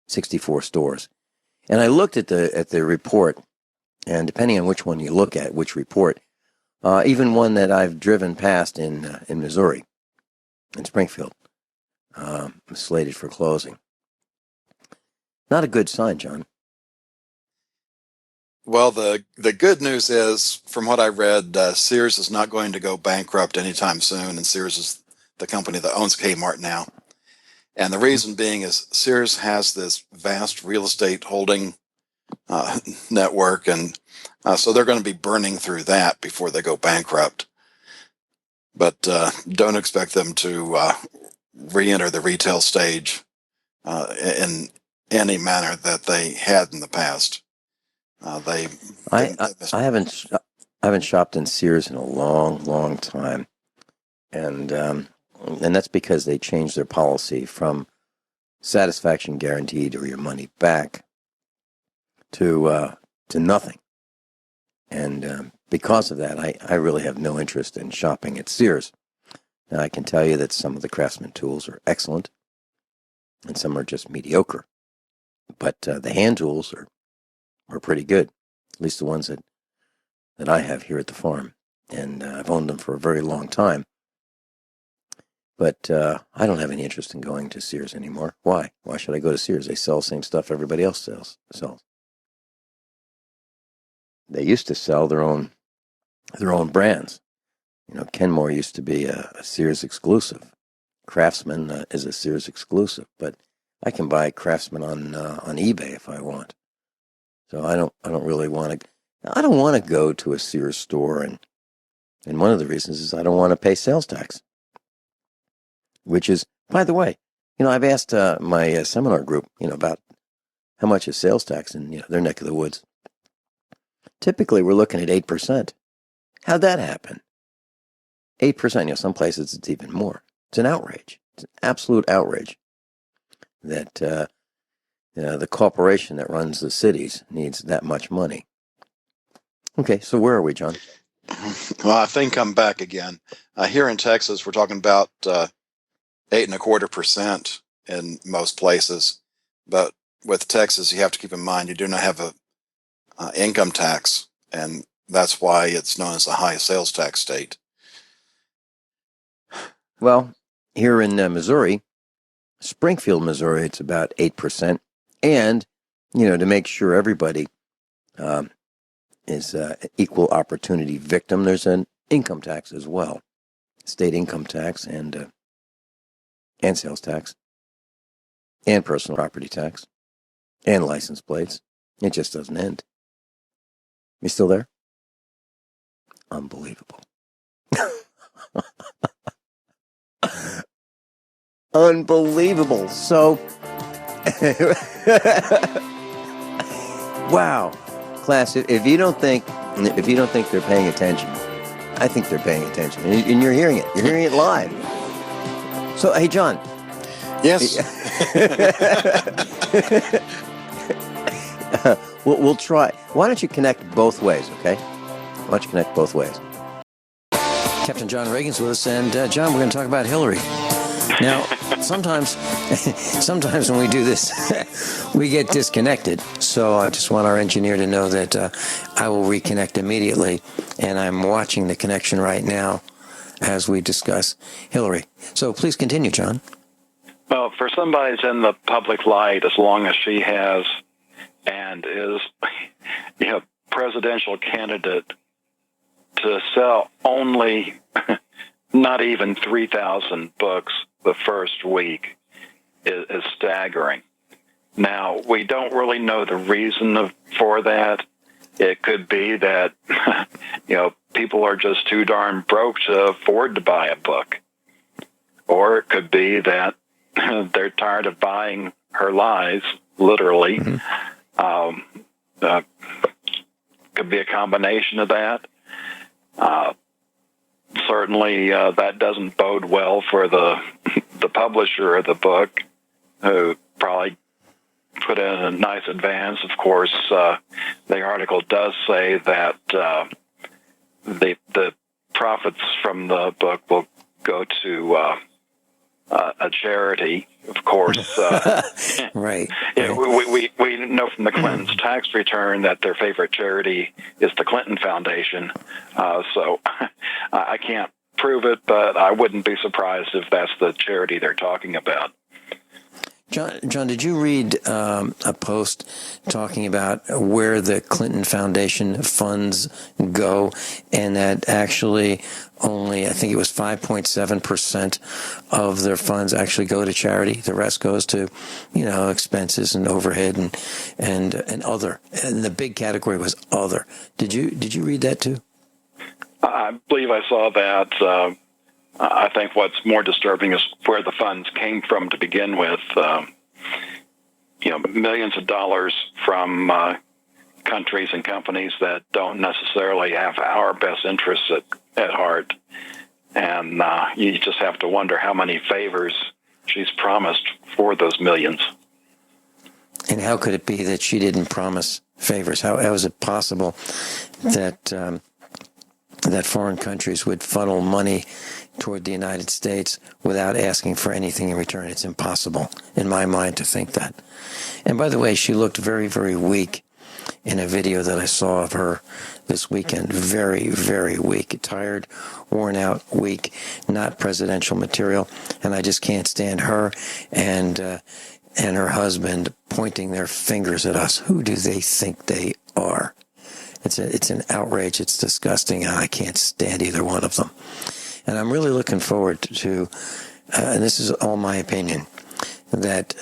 64 stores. And I looked at the report, and depending on which one you look at, which report, even one that I've driven past in Missouri, in Springfield, slated for closing. Not a good sign, John. Well, the good news is, from what I read, Sears is not going to go bankrupt anytime soon, and Sears is the company that owns Kmart now. And the reason being is Sears has this vast real estate holding network, and so they're going to be burning through that before they go bankrupt. But don't expect them to re-enter the retail stage in any manner that they had in the past. I haven't shopped in Sears in a long time, and that's because they changed their policy from satisfaction guaranteed or your money back to nothing, and because of that, I really have no interest in shopping at Sears. Now I can tell you that some of the Craftsman tools are excellent, and some are just mediocre, but the hand tools are pretty good, at least the ones that I have here at the farm. And I've owned them for a very long time. But I don't have any interest in going to Sears anymore. Why? Why should I go to Sears? They sell the same stuff everybody else sells. They used to sell their own brands. Kenmore used to be a Sears exclusive. Craftsman is a Sears exclusive, but I can buy Craftsman on eBay if I want. So I don't really want to. I don't want to go to a Sears store, and one of the reasons is I don't want to pay sales tax. Which is, by the way, I've asked my seminar group, about how much is sales tax in their neck of the woods. Typically, we're looking at 8%. How'd that happen? 8%. Some places it's even more. It's an outrage. It's an absolute outrage that the corporation that runs the cities needs that much money. Okay, so where are we, John? Well, I think I'm back again. Here in Texas, we're talking about 8.25% in most places. But with Texas, you have to keep in mind you do not have a income tax, and that's why it's known as a high sales tax state. Well, here in Missouri, Springfield, Missouri, it's about 8%. And, to make sure everybody is equal opportunity victim, there's an income tax as well. State income tax and sales tax and personal property tax and license plates. It just doesn't end. You still there? Unbelievable. Unbelievable. So, wow, class. If you don't think they're paying attention, I think they're paying attention, and you're hearing it. You're hearing it live. So, hey, John. Yes. We'll try. Why don't you connect both ways, okay? Why don't you connect both ways? Captain John Ragan's with us, and John, we're going to talk about Hillary. Now, sometimes when we do this, we get disconnected. So I just want our engineer to know that I will reconnect immediately, and I'm watching the connection right now as we discuss Hillary. So please continue, John. Well, for somebody who's in the public light, as long as she has and is, presidential candidate, to sell only not even 3,000 books the first week is staggering. Now, we don't really know the reason for that. It could be that, people are just too darn broke to afford to buy a book. Or it could be that they're tired of buying her lies, literally. Mm-hmm. Could be a combination of that. Certainly, that doesn't bode well for the publisher of the book, who probably put in a nice advance. Of course, the article does say that the profits from the book will go to a charity, of course. Right. Yeah, we know from the Clintons' tax return that their favorite charity is the Clinton Foundation. So I can't prove it, but I wouldn't be surprised if that's the charity they're talking about. John, did you read a post talking about where the Clinton Foundation funds go, and that actually only, I think it was 5.7% of their funds actually go to charity. The rest goes to, expenses and overhead and other. And the big category was other. Did you read that too? I believe I saw that. I think what's more disturbing is where the funds came from to begin with. Millions of dollars from countries and companies that don't necessarily have our best interests at heart. And you just have to wonder how many favors she's promised for those millions. And how could it be that she didn't promise favors? How is it possible that that foreign countries would funnel money toward the United States without asking for anything in return? It's impossible, in my mind, to think that. And by the way, she looked very, very weak in a video that I saw of her this weekend. Very, very weak. Tired, worn out, weak, not presidential material. And I just can't stand her and her husband pointing their fingers at us. Who do they think they are? It's an outrage. It's disgusting. I can't stand either one of them. And I'm really looking forward to, and this is all my opinion, that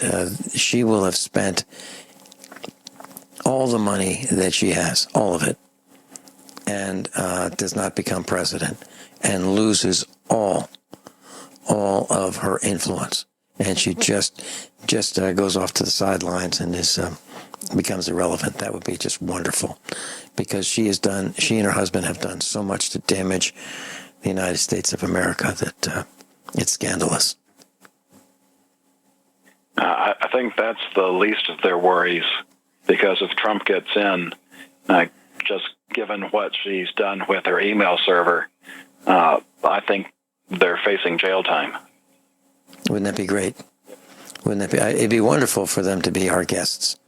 she will have spent all the money that she has, all of it, and does not become president and loses all of her influence. And she just goes off to the sidelines and becomes irrelevant. That would be just wonderful, because she and her husband have done so much to damage the United States of America that it's scandalous. I think that's the least of their worries, because if Trump gets in, just given what she's done with her email server, I think they're facing jail time. Wouldn't that be great? Wouldn't that be? It'd be wonderful for them to be our guests.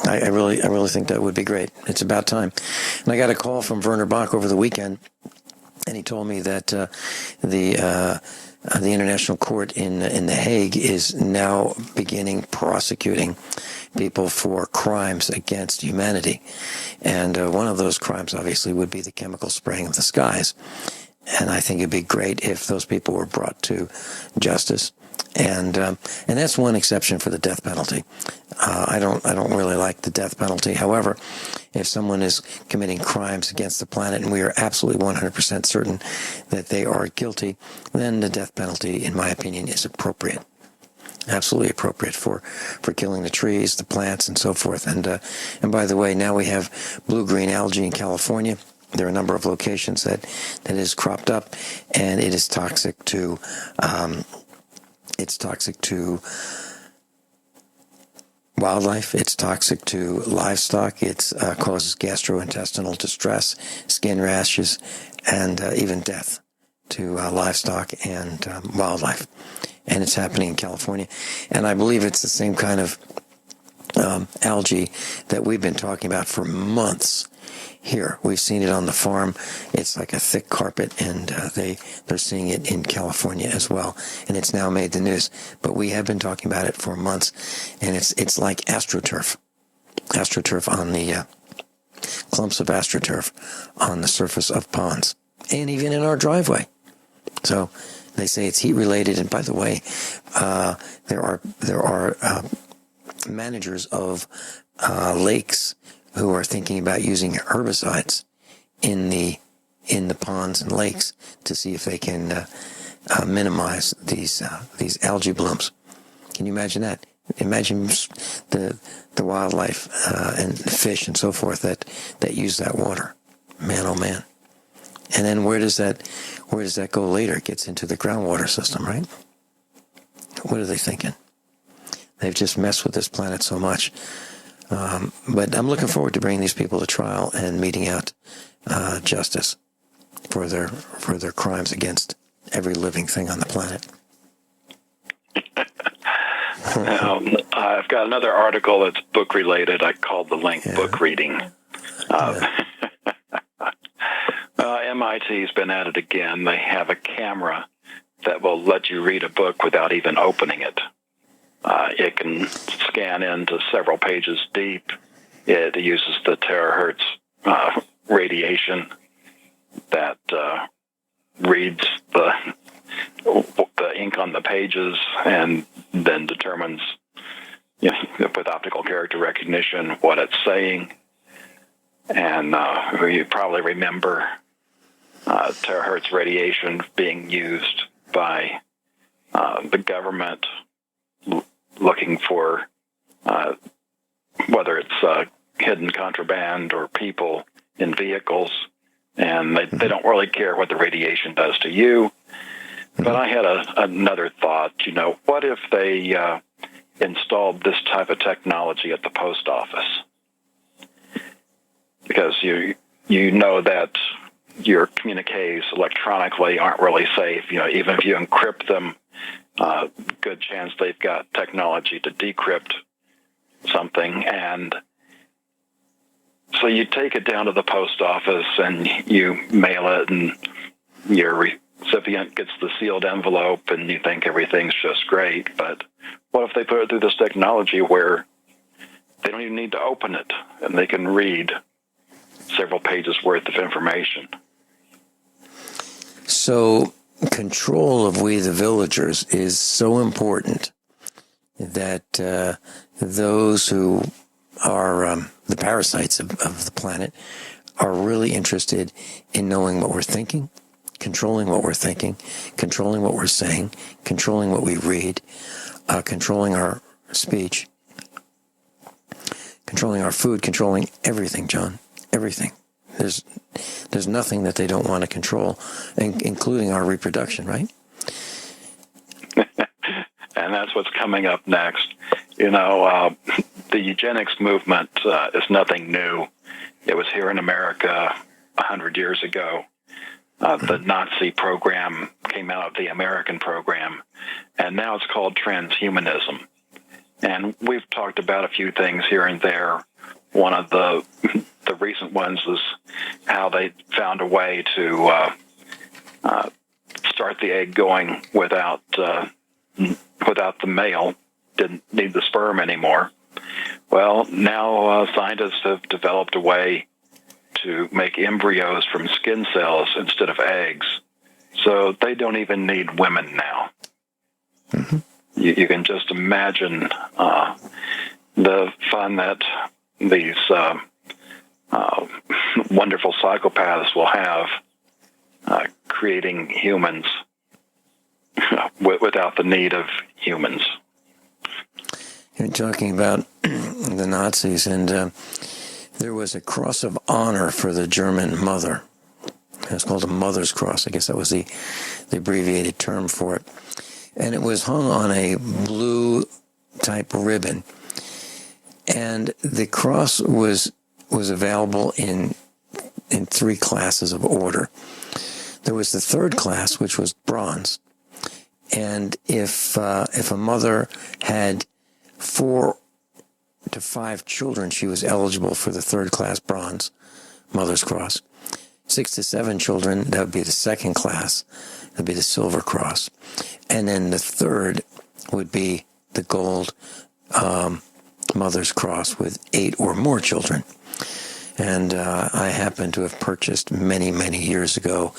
I really think that would be great. It's about time. And I got a call from Werner Bach over the weekend, and he told me that the International Court in The Hague is now beginning prosecuting people for crimes against humanity. And one of those crimes, obviously, would be the chemical spraying of the skies. And I think it'd be great if those people were brought to justice. And that's one exception for the death penalty. I don't really like the death penalty. However, if someone is committing crimes against the planet and we are absolutely 100% certain that they are guilty, then the death penalty, in my opinion, is appropriate. Absolutely appropriate for killing the trees, the plants, and so forth. And by the way, now we have blue-green algae in California. There are a number of locations that is cropped up, and it is toxic to wildlife. It's toxic to livestock. It causes gastrointestinal distress, skin rashes, and even death to livestock and wildlife. And it's happening in California. And I believe it's the same kind of algae that we've been talking about for months here. We've seen it on the farm. It's like a thick carpet, and they're seeing it in California as well. And it's now made the news. But we have been talking about it for months, and it's like AstroTurf. AstroTurf on the clumps of AstroTurf on the surface of ponds, and even in our driveway. So they say it's heat related. And by the way, there are managers of lakes who are thinking about using herbicides in the ponds and lakes to see if they can minimize these algae blooms. Can you imagine that? Imagine the wildlife and fish and so forth that use that water. Man, oh man! And then where does that go later? It gets into the groundwater system, right? What are they thinking? They've just messed with this planet so much. But I'm looking forward to bringing these people to trial and meting out justice for their crimes against every living thing on the planet. I've got another article that's book related. I called the link book reading. MIT's been at it again. They have a camera that will let you read a book without even opening it. It can scan into several pages deep. It uses the terahertz radiation that reads the ink on the pages and then determines, with optical character recognition, what it's saying. And you probably remember terahertz radiation being used by the government looking for whether it's hidden contraband or people in vehicles, and they don't really care what the radiation does to you. But I had another thought, what if they installed this type of technology at the post office? Because you know that your communiques electronically aren't really safe. Even if you encrypt them, good chance they've got technology to decrypt something. And so you take it down to the post office and you mail it, and your recipient gets the sealed envelope, and you think everything's just great. But what if they put it through this technology where they don't even need to open it, and they can read several pages worth of information? So control of we the villagers is so important that those who are the parasites of the planet are really interested in knowing what we're thinking, controlling what we're thinking, controlling what we're saying, controlling what we read, controlling our speech, controlling our food, controlling everything, John, everything. There's nothing that they don't want to control, including our reproduction, right? And that's what's coming up next. The eugenics movement is nothing new. It was here in America 100 years ago. The Nazi program came out of the American program, and now it's called transhumanism. And we've talked about a few things here and there. One of the recent ones is how they found a way to start the egg going without the male. Didn't need the sperm anymore. Well, now scientists have developed a way to make embryos from skin cells instead of eggs. So they don't even need women now. Mm-hmm. You can just imagine the fun that these wonderful psychopaths will have creating humans without the need of humans. You're talking about the Nazis, and there was a cross of honor for the German mother. It was called a Mother's Cross. I guess that was the abbreviated term for it. And it was hung on a blue-type ribbon. And the cross was available in three classes of order. There was the third class, which was bronze. And if a mother had 4 to 5 children, she was eligible for the third class bronze Mother's Cross. 6 to 7 children, that would be the second class. That would be the Silver Cross. And then the third would be the gold Mother's Cross with 8 or more children. And I happen to have purchased many, many years ago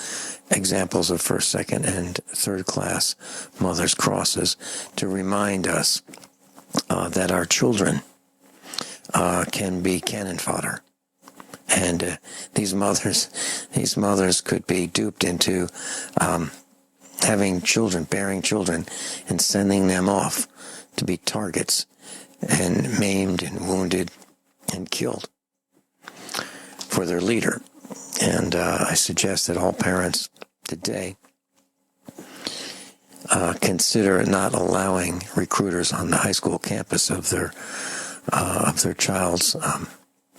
examples of first, second, and third class Mother's Crosses to remind us that our children can be cannon fodder. And these mothers could be duped into having children, bearing children, and sending them off to be targets and maimed and wounded and killed for their leader. And I suggest that all parents today consider not allowing recruiters on the high school campus of their child's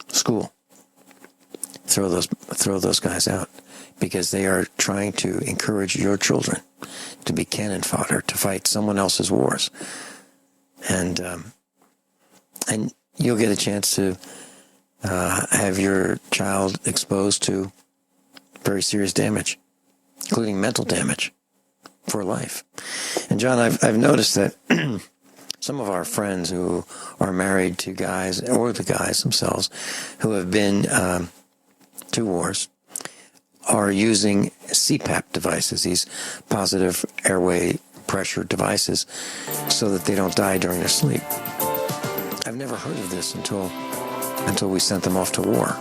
school. Throw those guys out. because they are trying to encourage your children to be cannon fodder, to fight someone else's wars. And you'll get a chance to have your child exposed to very serious damage, including mental damage for life. And John, I've noticed that some of our friends who are married to guys, or the guys themselves, who have been to wars, are using CPAP devices, these positive airway pressure devices, so that they don't die during their sleep. I've never heard of this until we sent them off to war.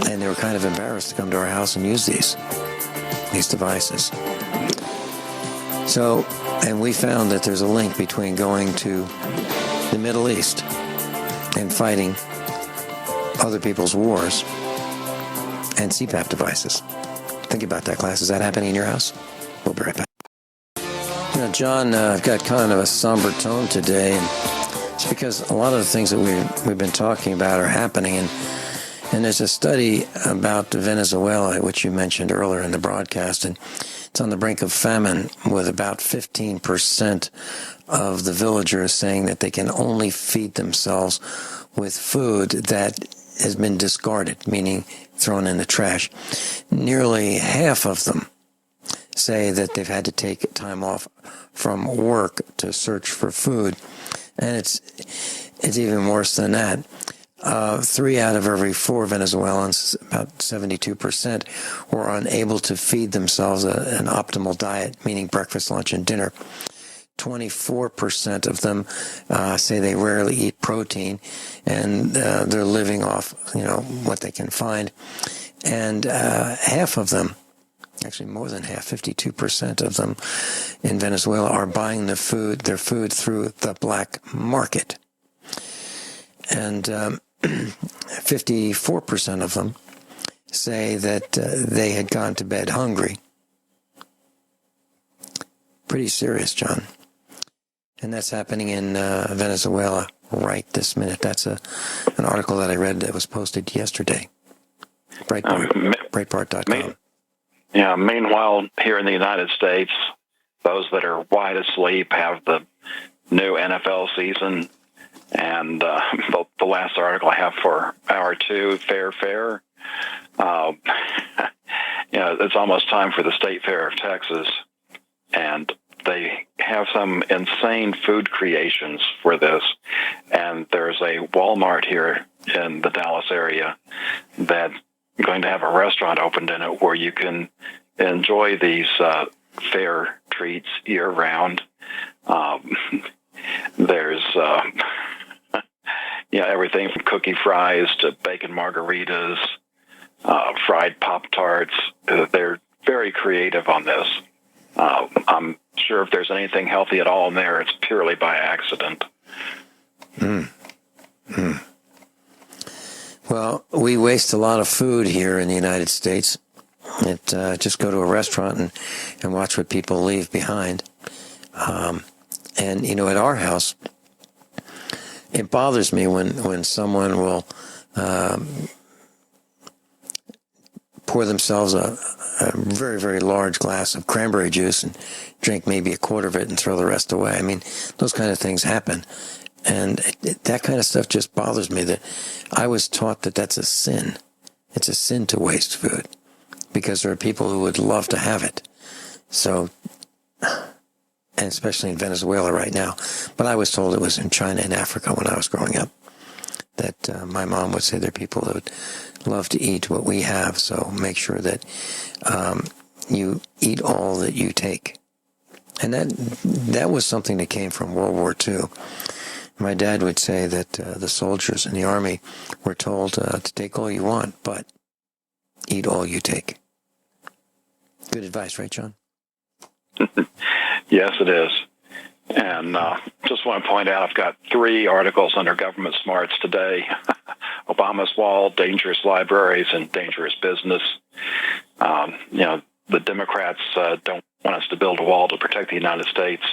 And they were kind of embarrassed to come to our house and use these devices. So, and we found that there's a link between going to the Middle East and fighting other people's wars and CPAP devices. Think about that, class. Is that happening in your house? We'll be right back. You know, John, I've got kind of a somber tone today, and it's because a lot of the things that we've been talking about are happening, and there's a study about Venezuela, which you mentioned earlier in the broadcast, and it's on the brink of famine, with about 15% of the villagers saying that they can only feed themselves with food that has been discarded, meaning thrown in the trash. Nearly half of them say that they've had to take time off from work to search for food. And it's even worse than that. 3 out of every 4 Venezuelans, about 72%, were unable to feed themselves an optimal diet, meaning breakfast, lunch, and dinner. 24% of them say they rarely eat protein, and they're living off, what they can find. And half of them, actually more than half, 52% of them in Venezuela, are buying their food through the black market. And 54% of them say that they had gone to bed hungry. Pretty serious, John. And that's happening in Venezuela right this minute. That's an article that I read that was posted yesterday. Breitbart.com. Yeah, meanwhile, here in the United States, those that are wide asleep have the new NFL season. And the last article I have for hour 2, Fair. It's almost time for the State Fair of Texas. And they have some insane food creations for this. And there's a Walmart here in the Dallas area that's going to have a restaurant opened in it where you can enjoy these fair treats year-round. There's everything from cookie fries to bacon margaritas, fried Pop-Tarts. They're very creative on this. I'm sure if there's anything healthy at all in there, it's purely by accident. Well, we waste a lot of food here in the United States. Just go to a restaurant and watch what people leave behind. And, at our house, it bothers me when someone will pour themselves a very, very large glass of cranberry juice and drink maybe a quarter of it and throw the rest away. I mean, those kind of things happen. And that kind of stuff just bothers me. That I was taught that that's a sin. It's a sin to waste food because there are people who would love to have it. So, and especially in Venezuela right now. But I was told it was in China and Africa when I was growing up. That my mom would say there are people that would love to eat what we have. So make sure that you eat all that you take. And that was something that came from World War II. My dad would say that the soldiers in the army were told to take all you want, but eat all you take. Good advice, right, John? Yes, it is. And just want to point out, I've got 3 articles under Government Smarts today. Obama's Wall, Dangerous Libraries, and Dangerous Business. The Democrats don't want us to build a wall to protect the United States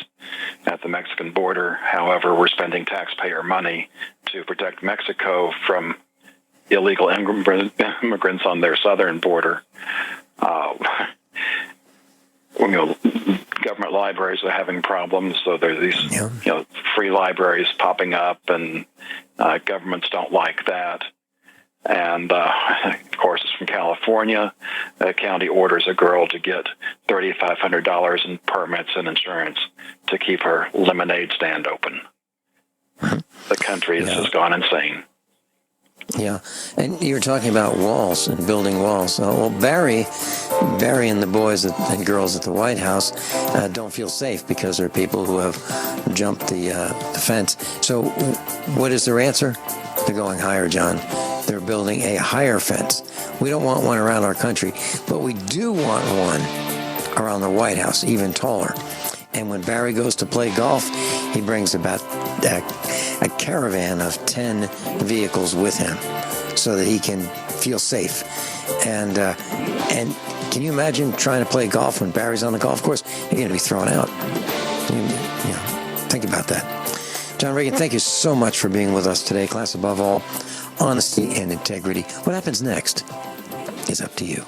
at the Mexican border. However, we're spending taxpayer money to protect Mexico from illegal immigrants on their southern border. Government libraries are having problems, so there's these free libraries popping up, and governments don't like that. And of course, it's from California. A county orders a girl to get $3,500 in permits and insurance to keep her lemonade stand open. The country has just gone insane. Yeah, and you're talking about walls and building walls. Well, Barry and the boys and girls at the White House don't feel safe because there are people who have jumped the fence. So what is their answer? They're going higher, John. They're building a higher fence. We don't want one around our country, but we do want one around the White House, even taller. And when Barry goes to play golf, he brings about a caravan of 10 vehicles with him so that he can feel safe. And can you imagine trying to play golf when Barry's on the golf course? You're going to be thrown out. Think about that. John Ragan, thank you so much for being with us today. Class above all, honesty and integrity. What happens next is up to you.